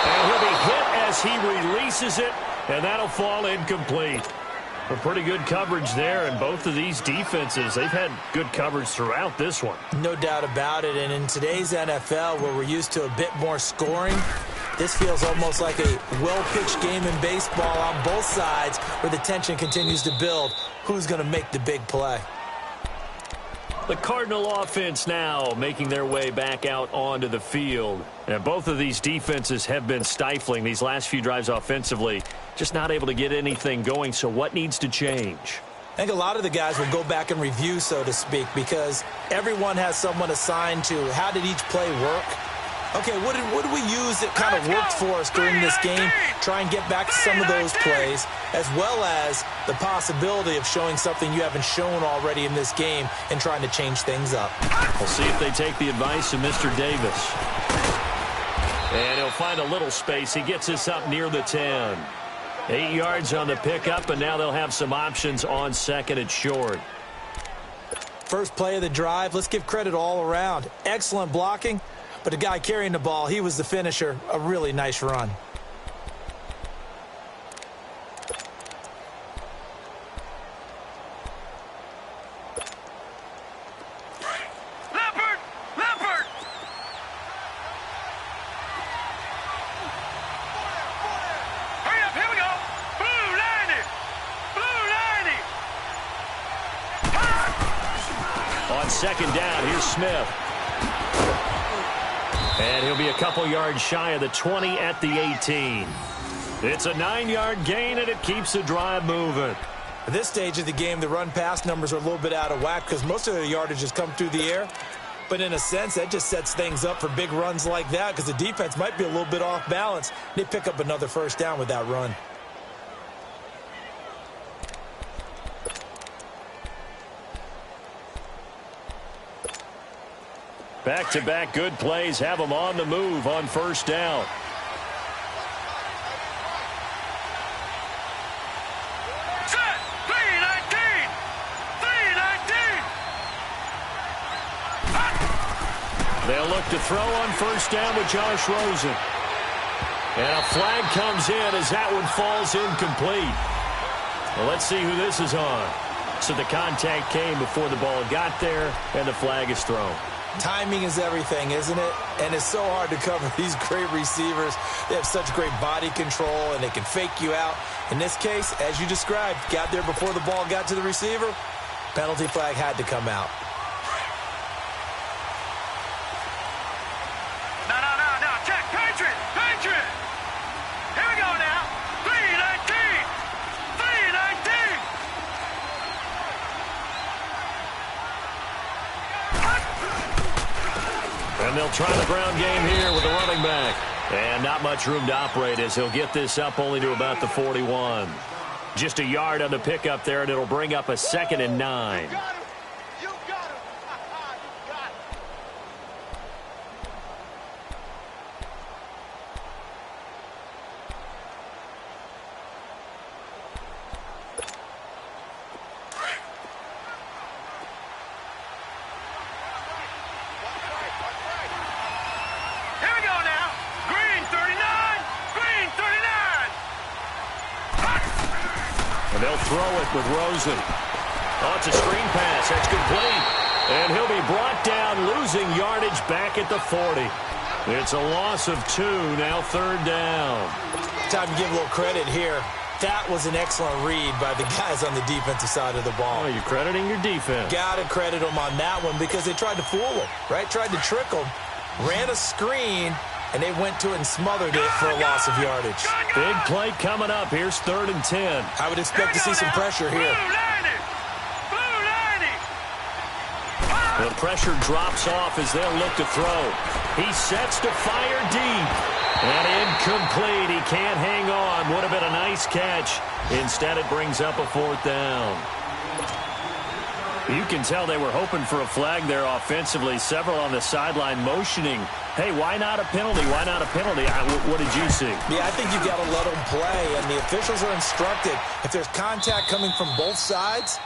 And he'll be hit as he releases it, and that'll fall incomplete. A pretty good coverage there, and both of these defenses, they've had good coverage throughout this one. No doubt about it, and in today's NFL, where we're used to a bit more scoring, this feels almost like a well-pitched game in baseball on both sides where the tension continues to build. Who's going to make the big play? The Cardinal offense now making their way back out onto the field. And both of these defenses have been stifling these last few drives offensively. Just not able to get anything going, so what needs to change? I think a lot of the guys will go back and review, so to speak, because everyone has someone assigned to how did each play work. Okay, what did we use that kind of worked for us during this game? Try and get back to some of those plays, as well as the possibility of showing something you haven't shown already in this game and trying to change things up. We'll see if they take the advice of Mr. Davis. And he'll find a little space. He gets us up near the 10. 8 yards on the pickup, and now they'll have some options on second and short. First play of the drive, let's give credit all around. Excellent blocking. But the guy carrying the ball, he was the finisher. A really nice run. Leopard! Leopard! Hurry up, here we go! Blue 90! Blue 90! On second down, here's Smith. And he'll be a couple yards shy of the 20 at the 18. It's a 9-yard gain, and it keeps the drive moving. At this stage of the game, the run-pass numbers are a little bit out of whack because most of the yardage has come through the air. But in a sense, that just sets things up for big runs like that because the defense might be a little bit off balance. They pick up another first down with that run. Back-to-back good plays have them on the move on first down. Set! 319! 319! They'll look to throw on first down with Josh Rosen. And a flag comes in as that one falls incomplete. Well, let's see who this is on. So the contact came before the ball got there, and the flag is thrown. Timing is everything, isn't it? And it's so hard to cover these great receivers. They have such great body control, and they can fake you out. In this case, as you described, got there before the ball got to the receiver. Penalty flag had to come out. No, check! Patriot! Patriot! Here we go now! 319! 319! And they'll try the ground game here with the running back. And not much room to operate as he'll get this up only to about the 41. Just a yard on the pickup there, and it'll bring up a 2nd and 9. And they'll throw it with Rosen. Oh, it's a screen pass. That's complete. And he'll be brought down, losing yardage back at the 40. It's a loss of 2, now 3rd down. Time to give a little credit here. That was an excellent read by the guys on the defensive side of the ball. Oh, you're crediting your defense. Got to credit them on that one because they tried to fool them, right? Tried to trick them, ran a screen, and they went to it and smothered it for a loss of yardage. Big play coming up. Here's 3rd and 10. I would expect to see some pressure here. The pressure drops off as they'll look to throw. He sets to fire deep. And incomplete. He can't hang on. Would have been a nice catch. Instead, it brings up a 4th down. You can tell they were hoping for a flag there offensively. Several on the sideline motioning. Hey, why not a penalty? Why not a penalty? What did you see? Yeah, I think you've got to let them play, and the officials are instructed. If there's contact coming from both sides,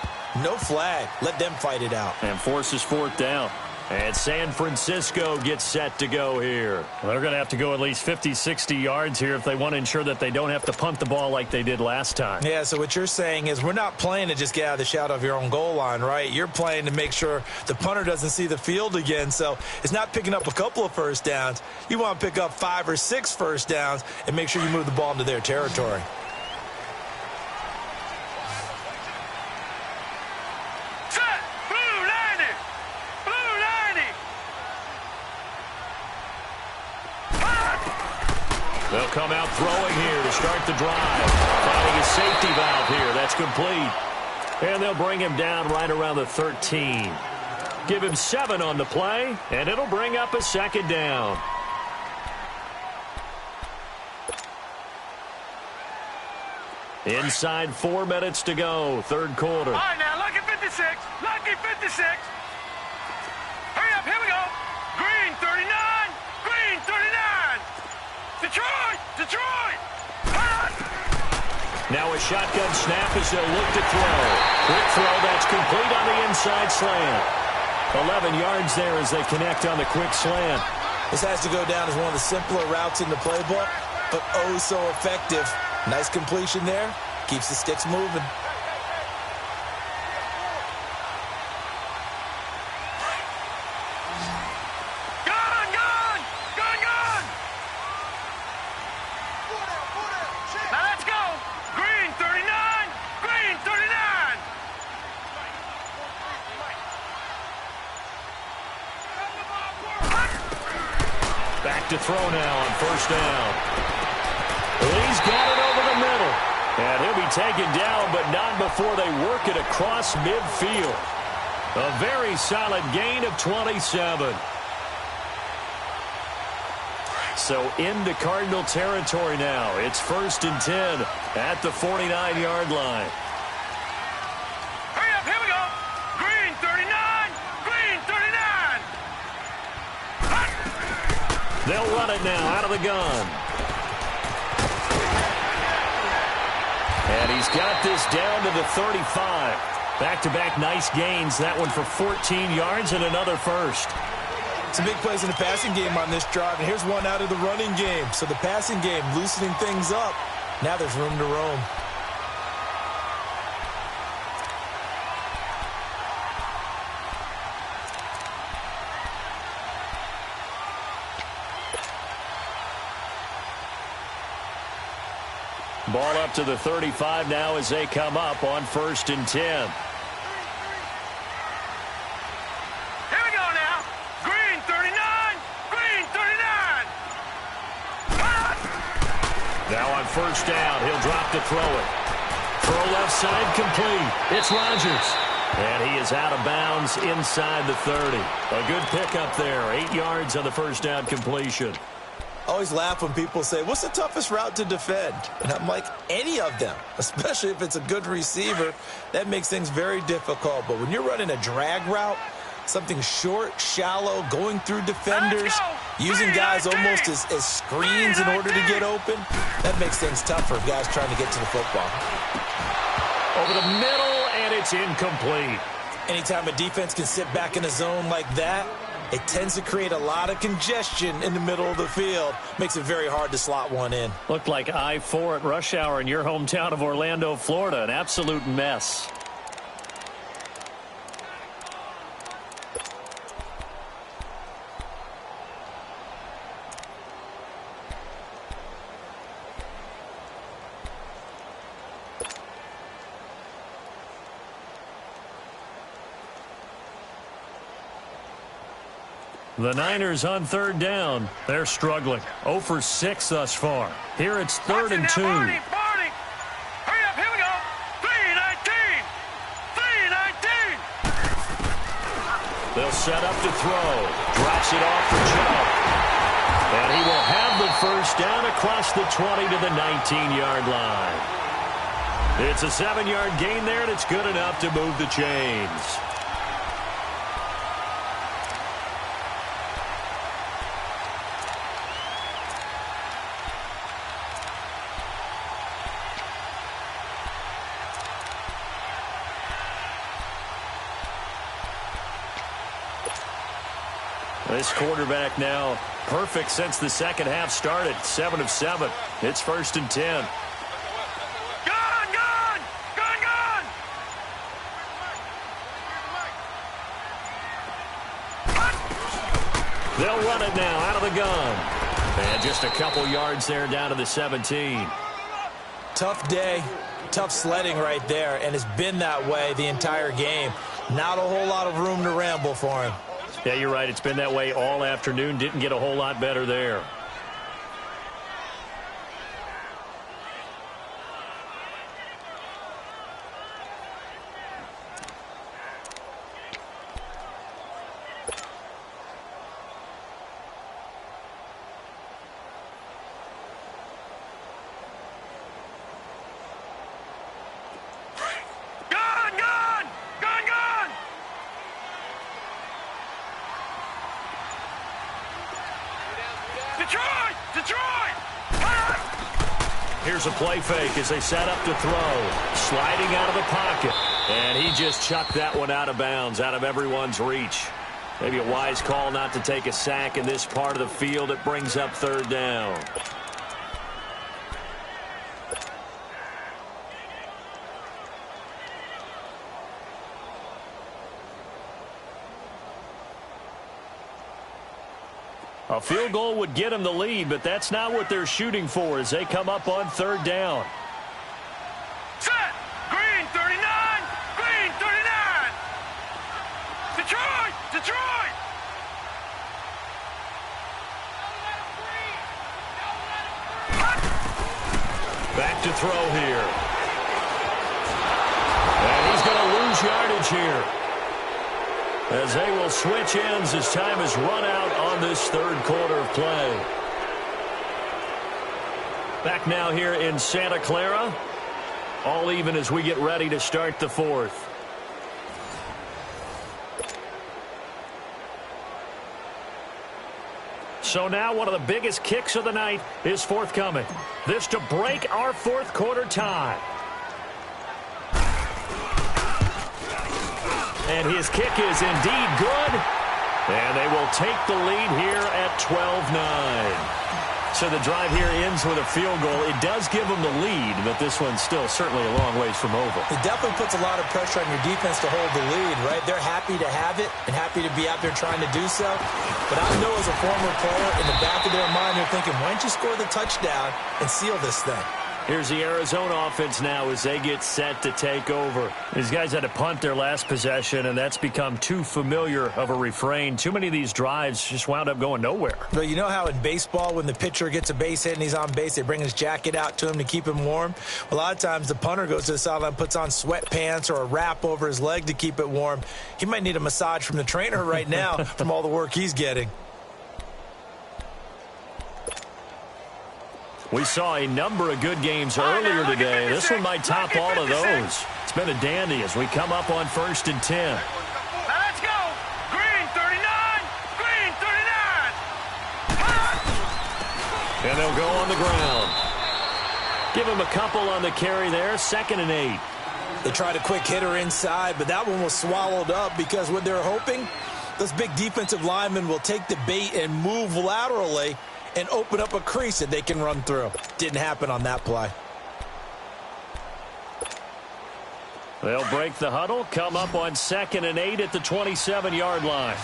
no flag. Let them fight it out. And forces 4th down. And San Francisco gets set to go here. Well, they're going to have to go at least 50, 60 yards here if they want to ensure that they don't have to punt the ball like they did last time. Yeah, so what you're saying is we're not playing to just get out of the shadow of your own goal line, right? You're playing to make sure the punter doesn't see the field again. So it's not picking up a couple of first downs. You want to pick up 5 or 6 first downs and make sure you move the ball into their territory. They'll come out throwing here to start the drive. Finding a safety valve here. That's complete. And they'll bring him down right around the 13. Give him 7 on the play, and it'll bring up a second down. Inside 4 minutes to go, third quarter. All right, now, lucky 56. Lucky 56. Hurry up, here we go. Green 39. Green 39. Detroit! Detroit! Now a shotgun snap as they'll look to throw. Quick throw, that's complete on the inside slant. 11 yards there as they connect on the quick slant. This has to go down as one of the simpler routes in the playbook, but oh so effective. Nice completion there. Keeps the sticks moving. To throw now on first down. He's got it over the middle. And he'll be taken down, but not before they work it across midfield. A very solid gain of 27. So into Cardinal territory now. It's 1st and 10 at the 49-yard line. Hurry up, here we go. Green 39. Green 39. They'll run it now out of the gun. And he's got this down to the 35. Back-to-back nice gains. That one for 14 yards and another first. Some big plays in the passing game on this drive, and here's one out of the running game. So the passing game loosening things up. Now there's room to roam. Ball up to the 35 now as they come up on 1st and 10. Here we go now. Green 39. Green 39. Now on first down, he'll drop to throw it. Throw left side complete. It's Rodgers. And he is out of bounds inside the 30. A good pickup there. 8 yards on the first down completion. I always laugh when people say, what's the toughest route to defend? And I'm like, any of them, especially if it's a good receiver. That makes things very difficult. But when you're running a drag route, something short, shallow, going through defenders, using guys almost as screens in order to get open, that makes things tough for guys trying to get to the football. Over the middle, and it's incomplete. Anytime a defense can sit back in a zone like that, it tends to create a lot of congestion in the middle of the field. Makes it very hard to slot one in. Looked like I-4 at rush hour in your hometown of Orlando, Florida. An absolute mess. The Niners on third down. They're struggling. 0 for 6 thus far. Here it's 3rd and 2. Hurry up, here we go. 3-19. 3-19. They'll set up to throw. Drops it off for Chubb. And he will have the first down across the 20 to the 19-yard line. It's a 7-yard gain there, and it's good enough to move the chains. This quarterback now perfect since the second half started. 7 of 7. It's 1st and 10. They'll run it now out of the gun. And just a couple yards there down to the 17. Tough day, tough sledding right there, and it's been that way the entire game. Not a whole lot of room to ramble for him. Yeah, you're right. It's been that way all afternoon. Didn't get a whole lot better there. Here's a play fake as they set up to throw. Sliding out of the pocket. And he just chucked that one out of bounds, out of everyone's reach. Maybe a wise call not to take a sack in this part of the field. It brings up 3rd down. A field goal would get them the lead, but that's not what they're shooting for as they come up on 3rd down. Set! Green 39! Green 39! Detroit! Detroit! Back to throw here. And he's going to lose yardage here, as they will switch ends as time is run out on this 3rd quarter of play. Back now here in Santa Clara. All even as we get ready to start the 4th. So now one of the biggest kicks of the night is forthcoming. This to break our 4th quarter tie. And his kick is indeed good. And they will take the lead here at 12-9. So the drive here ends with a field goal. It does give them the lead, but this one's still certainly a long ways from over. It definitely puts a lot of pressure on your defense to hold the lead, right? They're happy to have it and happy to be out there trying to do so. But I know as a former player, in the back of their mind, they're thinking, why don't you score the touchdown and seal this thing? Here's the Arizona offense now as they get set to take over. These guys had to punt their last possession, and that's become too familiar of a refrain. Too many of these drives just wound up going nowhere. But you know how in baseball, when the pitcher gets a base hit and he's on base, they bring his jacket out to him to keep him warm? A lot of times the punter goes to the sideline, puts on sweatpants or a wrap over his leg to keep it warm. He might need a massage from the trainer right now from all the work he's getting. We saw a number of good games earlier today. This one might top all of those. It's been a dandy as we come up on 1st and 10. Now let's go! Green 39! Green 39! And they'll go on the ground. Give him a couple on the carry there. 2nd and 8. They tried a quick hitter inside, but that one was swallowed up because what they're hoping, those big defensive linemen will take the bait and move laterally and open up a crease that they can run through. Didn't happen on that play. They'll break the huddle, come up on 2nd and 8 at the 27-yard line.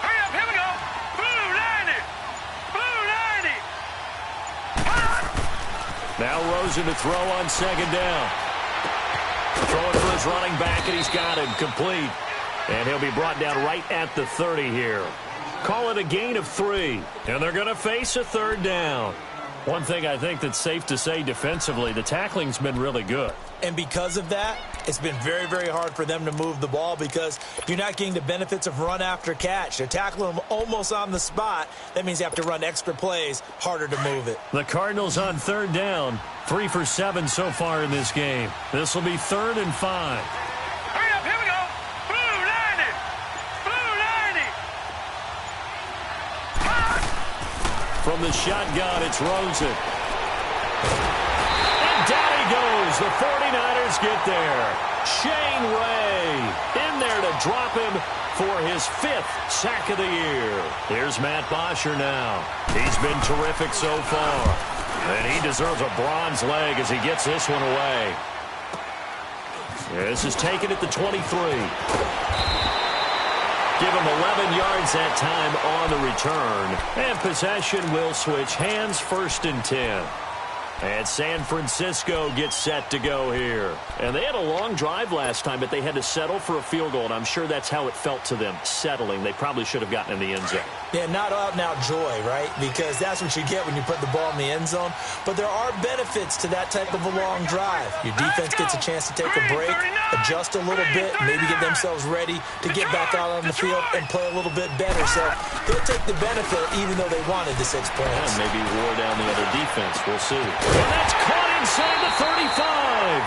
Hurry up, here we go! Blue 90! Blue 90! Now Rosen to throw on 2nd down. Throwing for his running back, and he's got him complete. And he'll be brought down right at the 30 here. Call it a gain of 3. And they're going to face a 3rd down. One thing I think that's safe to say defensively, the tackling's been really good. And because of that, it's been very, very hard for them to move the ball because you're not getting the benefits of run after catch. They're tackling them almost on the spot. That means you have to run extra plays, harder to move it. The Cardinals on 3rd down, 3 for 7 so far in this game. This will be 3rd and 5. Hurry up, here we go! Blue 90! Blue 90! From the shotgun, it's Rosen. And down he goes. The 49ers get there. Shane Ray in there to drop him for his 5th sack of the year. Here's Matt Bosher now. He's been terrific so far. And he deserves a bronze leg as he gets this one away. This is taken at the 23. Give him 11 yards that time on the return. And possession will switch hands, 1st and 10. And San Francisco gets set to go here. And they had a long drive last time, but they had to settle for a field goal, and I'm sure that's how it felt to them, settling. They probably should have gotten in the end zone. Yeah, not out-and-out joy, right? Because that's what you get when you put the ball in the end zone. But there are benefits to that type of a long drive. Your defense gets a chance to take a break, adjust a little bit, maybe get themselves ready to get back out on the field and play a little bit better. So they'll take the benefit even though they wanted the 6 points. Yeah, maybe wore down the other defense. We'll see. And that's caught inside the 35.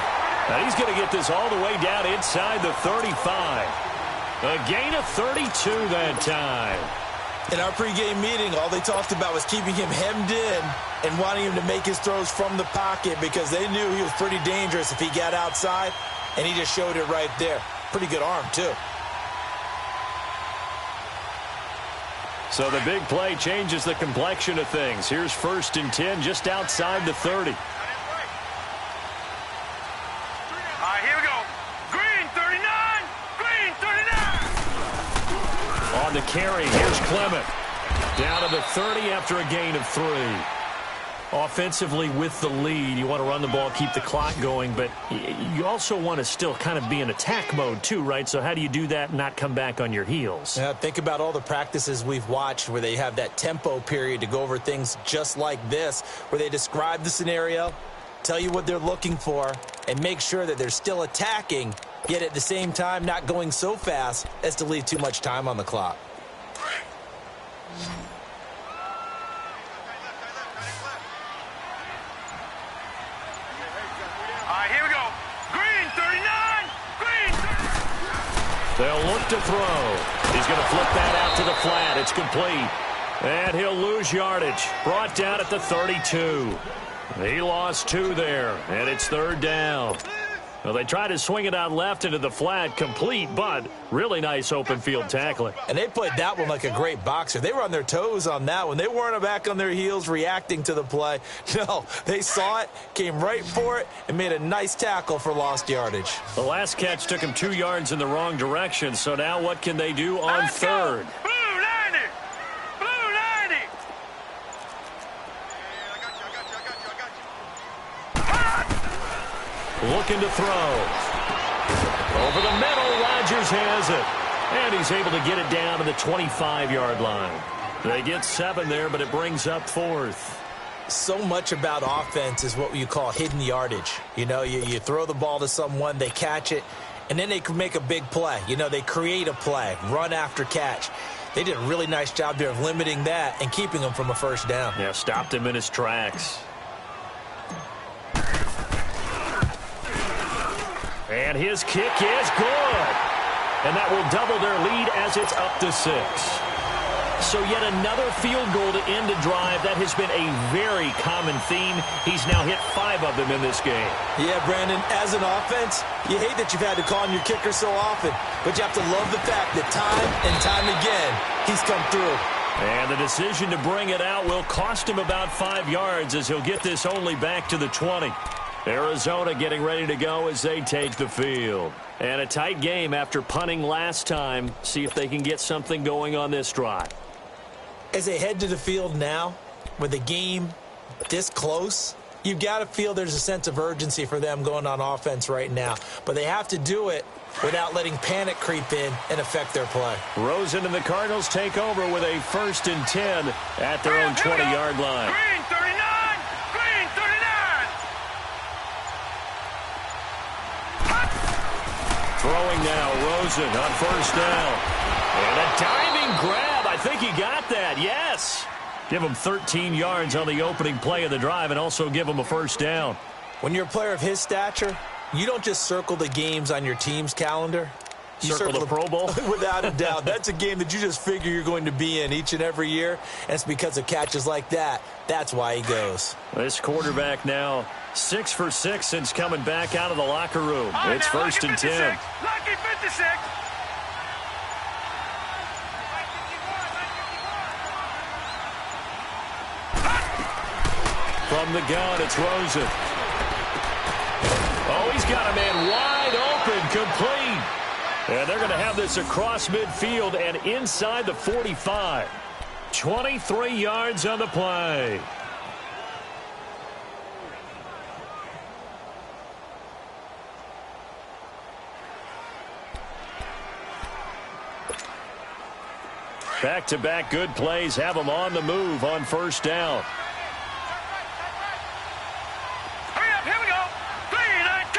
Now he's going to get this all the way down inside the 35. A gain of 32 that time. In our pregame meeting, all they talked about was keeping him hemmed in and wanting him to make his throws from the pocket because they knew he was pretty dangerous if he got outside, and he just showed it right there. Pretty good arm, too. So the big play changes the complexion of things. Here's 1st and 10 just outside the 30. All right, here we go. Green 39. Green 39. On the carry, here's Clement. Down to the 30 after a gain of 3. Offensively with the lead, you want to run the ball, keep the clock going, but you also want to still kind of be in attack mode too, right? So how do you do that and not come back on your heels? Yeah, think about all the practices we've watched where they have that tempo period to go over things just like this, where they describe the scenario, tell you what they're looking for, and make sure that they're still attacking, yet at the same time not going so fast as to leave too much time on the clock. They'll look to throw. He's going to flip that out to the flat. It's complete. And he'll lose yardage. Brought down at the 32. He lost 2 there, and it's 3rd down. Well, they tried to swing it out left into the flat, complete, but really nice open field tackling. And they played that one like a great boxer. They were on their toes on that one. They weren't back on their heels reacting to the play. No, they saw it, came right for it, and made a nice tackle for lost yardage. The last catch took him 2 yards in the wrong direction, so now what can they do on 3rd? Blue 90. Blue 90. Looking to throw. Over the middle, Rodgers has it. And he's able to get it down to the 25-yard line. They get 7 there, but it brings up 4th. So much about offense is what you call hidden yardage. You know, you throw the ball to someone, they catch it, and then they can make a big play. You know, they create a play, run after catch. They did a really nice job there of limiting that and keeping him from a 1st down. Yeah, stopped him in his tracks. And his kick is good. And that will double their lead as it's up to 6. So yet another field goal to end a drive. That has been a very common theme. He's now hit 5 of them in this game. Yeah, Brandon, as an offense, you hate that you've had to call on your kicker so often. But you have to love the fact that time and time again, he's come through. And the decision to bring it out will cost him about 5 yards as he'll get this only back to the 20. Arizona getting ready to go as they take the field. And a tight game after punting last time. See if they can get something going on this drive. As they head to the field now, with the game this close, you've got to feel there's a sense of urgency for them going on offense right now. But they have to do it without letting panic creep in and affect their play. Rosen and the Cardinals take over with a 1st and 10 at their own 20-yard line. Green 39. Green 39. Throwing now, Rosen on 1st down. And a diving grab. I think he got that, yes. Give him 13 yards on the opening play of the drive and also give him a 1st down. When you're a player of his stature, you don't just circle the games on your team's calendar. Circle the Pro Bowl? Without a doubt. That's a game that you just figure you're going to be in each and every year, and it's because of catches like that. That's why he goes. This quarterback now 6 for 6 since coming back out of the locker room. Right, it's now, 1st and 10. Lucky 56. From the gun, it's Rosen. Oh, he's got a man wide open, complete. And they're going to have this across midfield and inside the 45. 23 yards on the play. Back-to-back good plays have them on the move on 1st down. Hurry up, here we go. 3-19.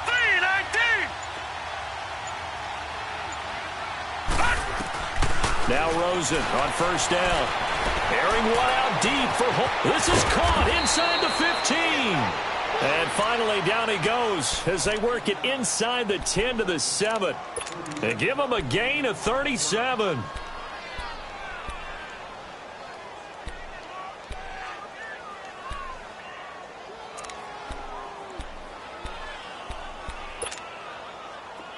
3-19. Now Rosen on 1st down. Airing one out deep for home. This is caught inside the 15. And finally down he goes as they work it inside the 10 to the 7. And give him a gain of 37.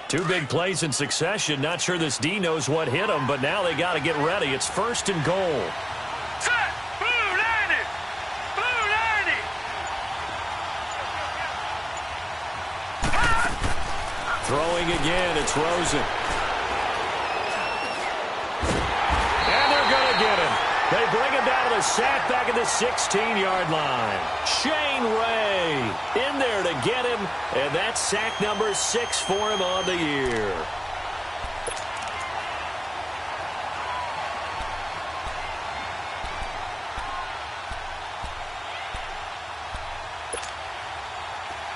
Two big plays in succession. Not sure this D knows what hit him, but now they got to get ready. It's 1st and goal. Set. Blue 90. Blue 90. Throwing again, it's Rosen. And they're going to get him. They bring him down to the sack back at the 16-yard line. Shane Ray in there to get him, and that's sack number 6 for him on the year.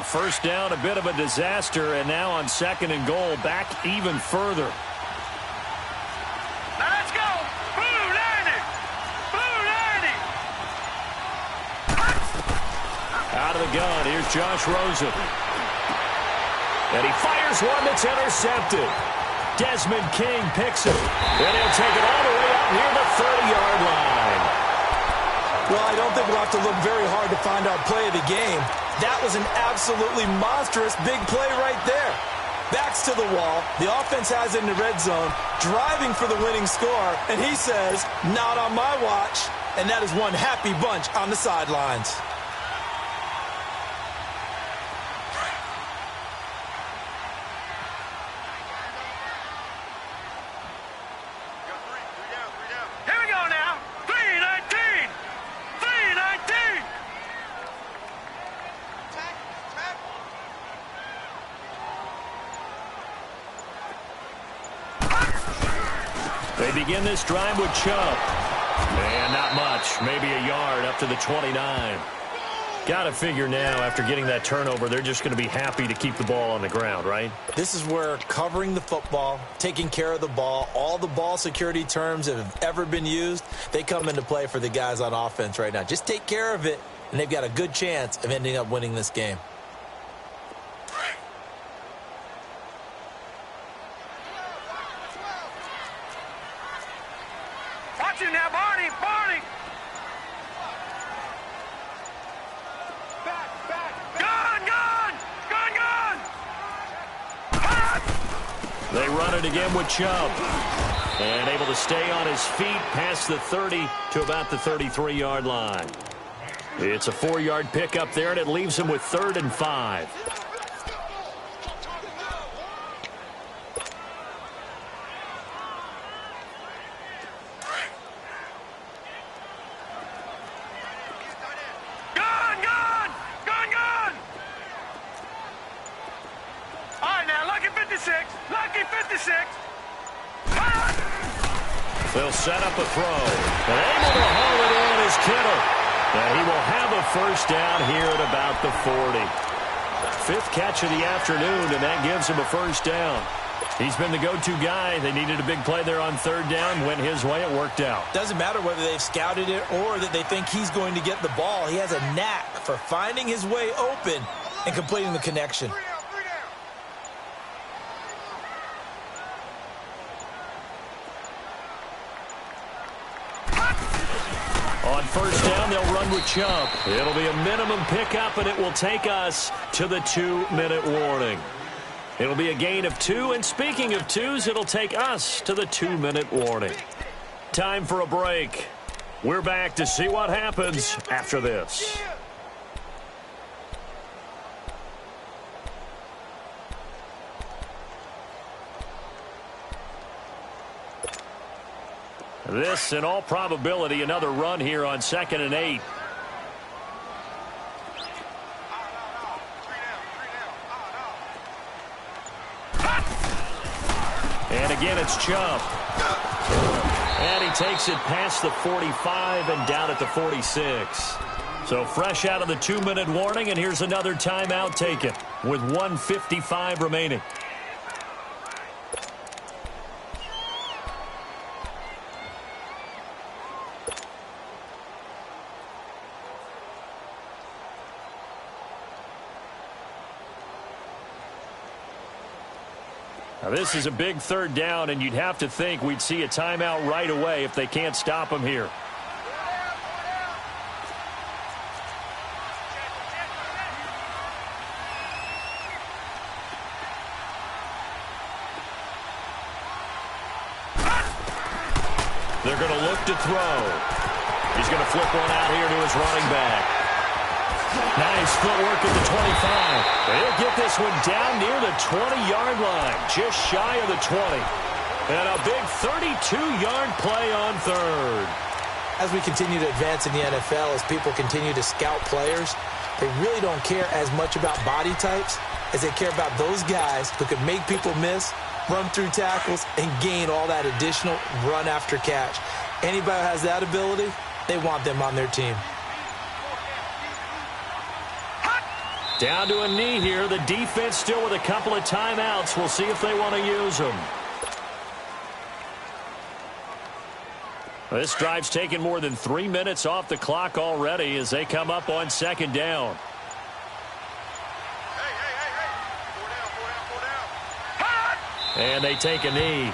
First down, a bit of a disaster, and now on 2nd and goal, back even further. Now let's go. Blue 90. Blue 90. Out of the gun, here's Josh Rosen. And he fires one that's intercepted. Desmond King picks it. And he'll take it all the way out near the 30-yard line. Well, I don't think we'll have to look very hard to find out play of the game. That was an absolutely monstrous big play right there. Backs to the wall. The offense has it in the red zone, driving for the winning score. And he says, not on my watch. And that is one happy bunch on the sidelines. Here we go now. 3-19. 3-19. They begin this drive with Chubb. And not much. Maybe a yard up to the 29. Got to figure now, after getting that turnover, they're just going to be happy to keep the ball on the ground, right? This is where covering the football, taking care of the ball, all the ball security terms that have ever been used, they come into play for the guys on offense right now. Just take care of it, and they've got a good chance of ending up winning this game. Watch him now, Barney. Barney. Gun, gun. Gun, gun. They run it again with Chubb. And able to stay on his feet past the 30 to about the 33-yard line. It's a 4-yard pickup there, and it leaves him with 3rd and 5. Gun, gun. Gun, gun. All right, now, Lucky 56. Lucky 56. They'll set up a throw. And able to haul it in is Kittle. And he will have a 1st down here at about the 40. 5th catch of the afternoon, and that gives him a 1st down. He's been the go-to guy. They needed a big play there on 3rd down. Went his way. It worked out. Doesn't matter whether they've scouted it or that they think he's going to get the ball. He has a knack for finding his way open and completing the connection. On first down, they'll run with Chubb. It'll be a minimum pickup, and it will take us to the 2-minute warning. It'll be a gain of 2, and speaking of 2s, it'll take us to the 2-minute warning. Time for a break. We're back to see what happens after this. This, in all probability, another run here on 2nd and 8. And again, it's Chubb. And he takes it past the 45 and down at the 46. So fresh out of the 2-minute warning, and here's another timeout taken with 1:55 remaining. Now, this is a big 3rd down, and you'd have to think we'd see a timeout right away if they can't stop him here. They're going to look to throw. He's going to flip one out here to his running back. Nice footwork at the 25. They'll get this one down near the 20-yard line, just shy of the 20. And a big 32-yard play on 3rd. As we continue to advance in the NFL, as people continue to scout players, they really don't care as much about body types as they care about those guys who can make people miss, run through tackles, and gain all that additional run after catch. Anybody who has that ability, they want them on their team. Down to a knee here. The defense still with a couple of timeouts. We'll see if they want to use them. This drive's taken more than 3 minutes off the clock already as they come up on 2nd down. And they take a knee.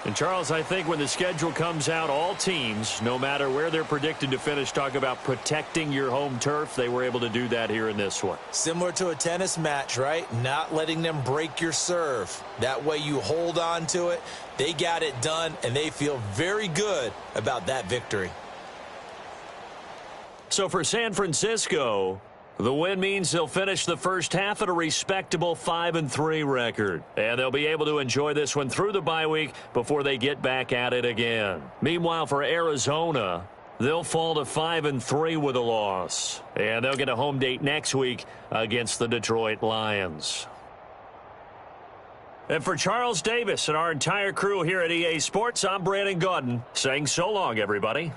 And, Charles, I think when the schedule comes out, all teams, no matter where they're predicted to finish, talk about protecting your home turf. They were able to do that here in this one. Similar to a tennis match, right? Not letting them break your serve. That way you hold on to it. They got it done, and they feel very good about that victory. So for San Francisco, the win means they'll finish the first half at a respectable 5-3 record. And they'll be able to enjoy this one through the bye week before they get back at it again. Meanwhile, for Arizona, they'll fall to 5-3 with a loss. And they'll get a home date next week against the Detroit Lions. And for Charles Davis and our entire crew here at EA Sports, I'm Brandon Gaudin saying so long, everybody.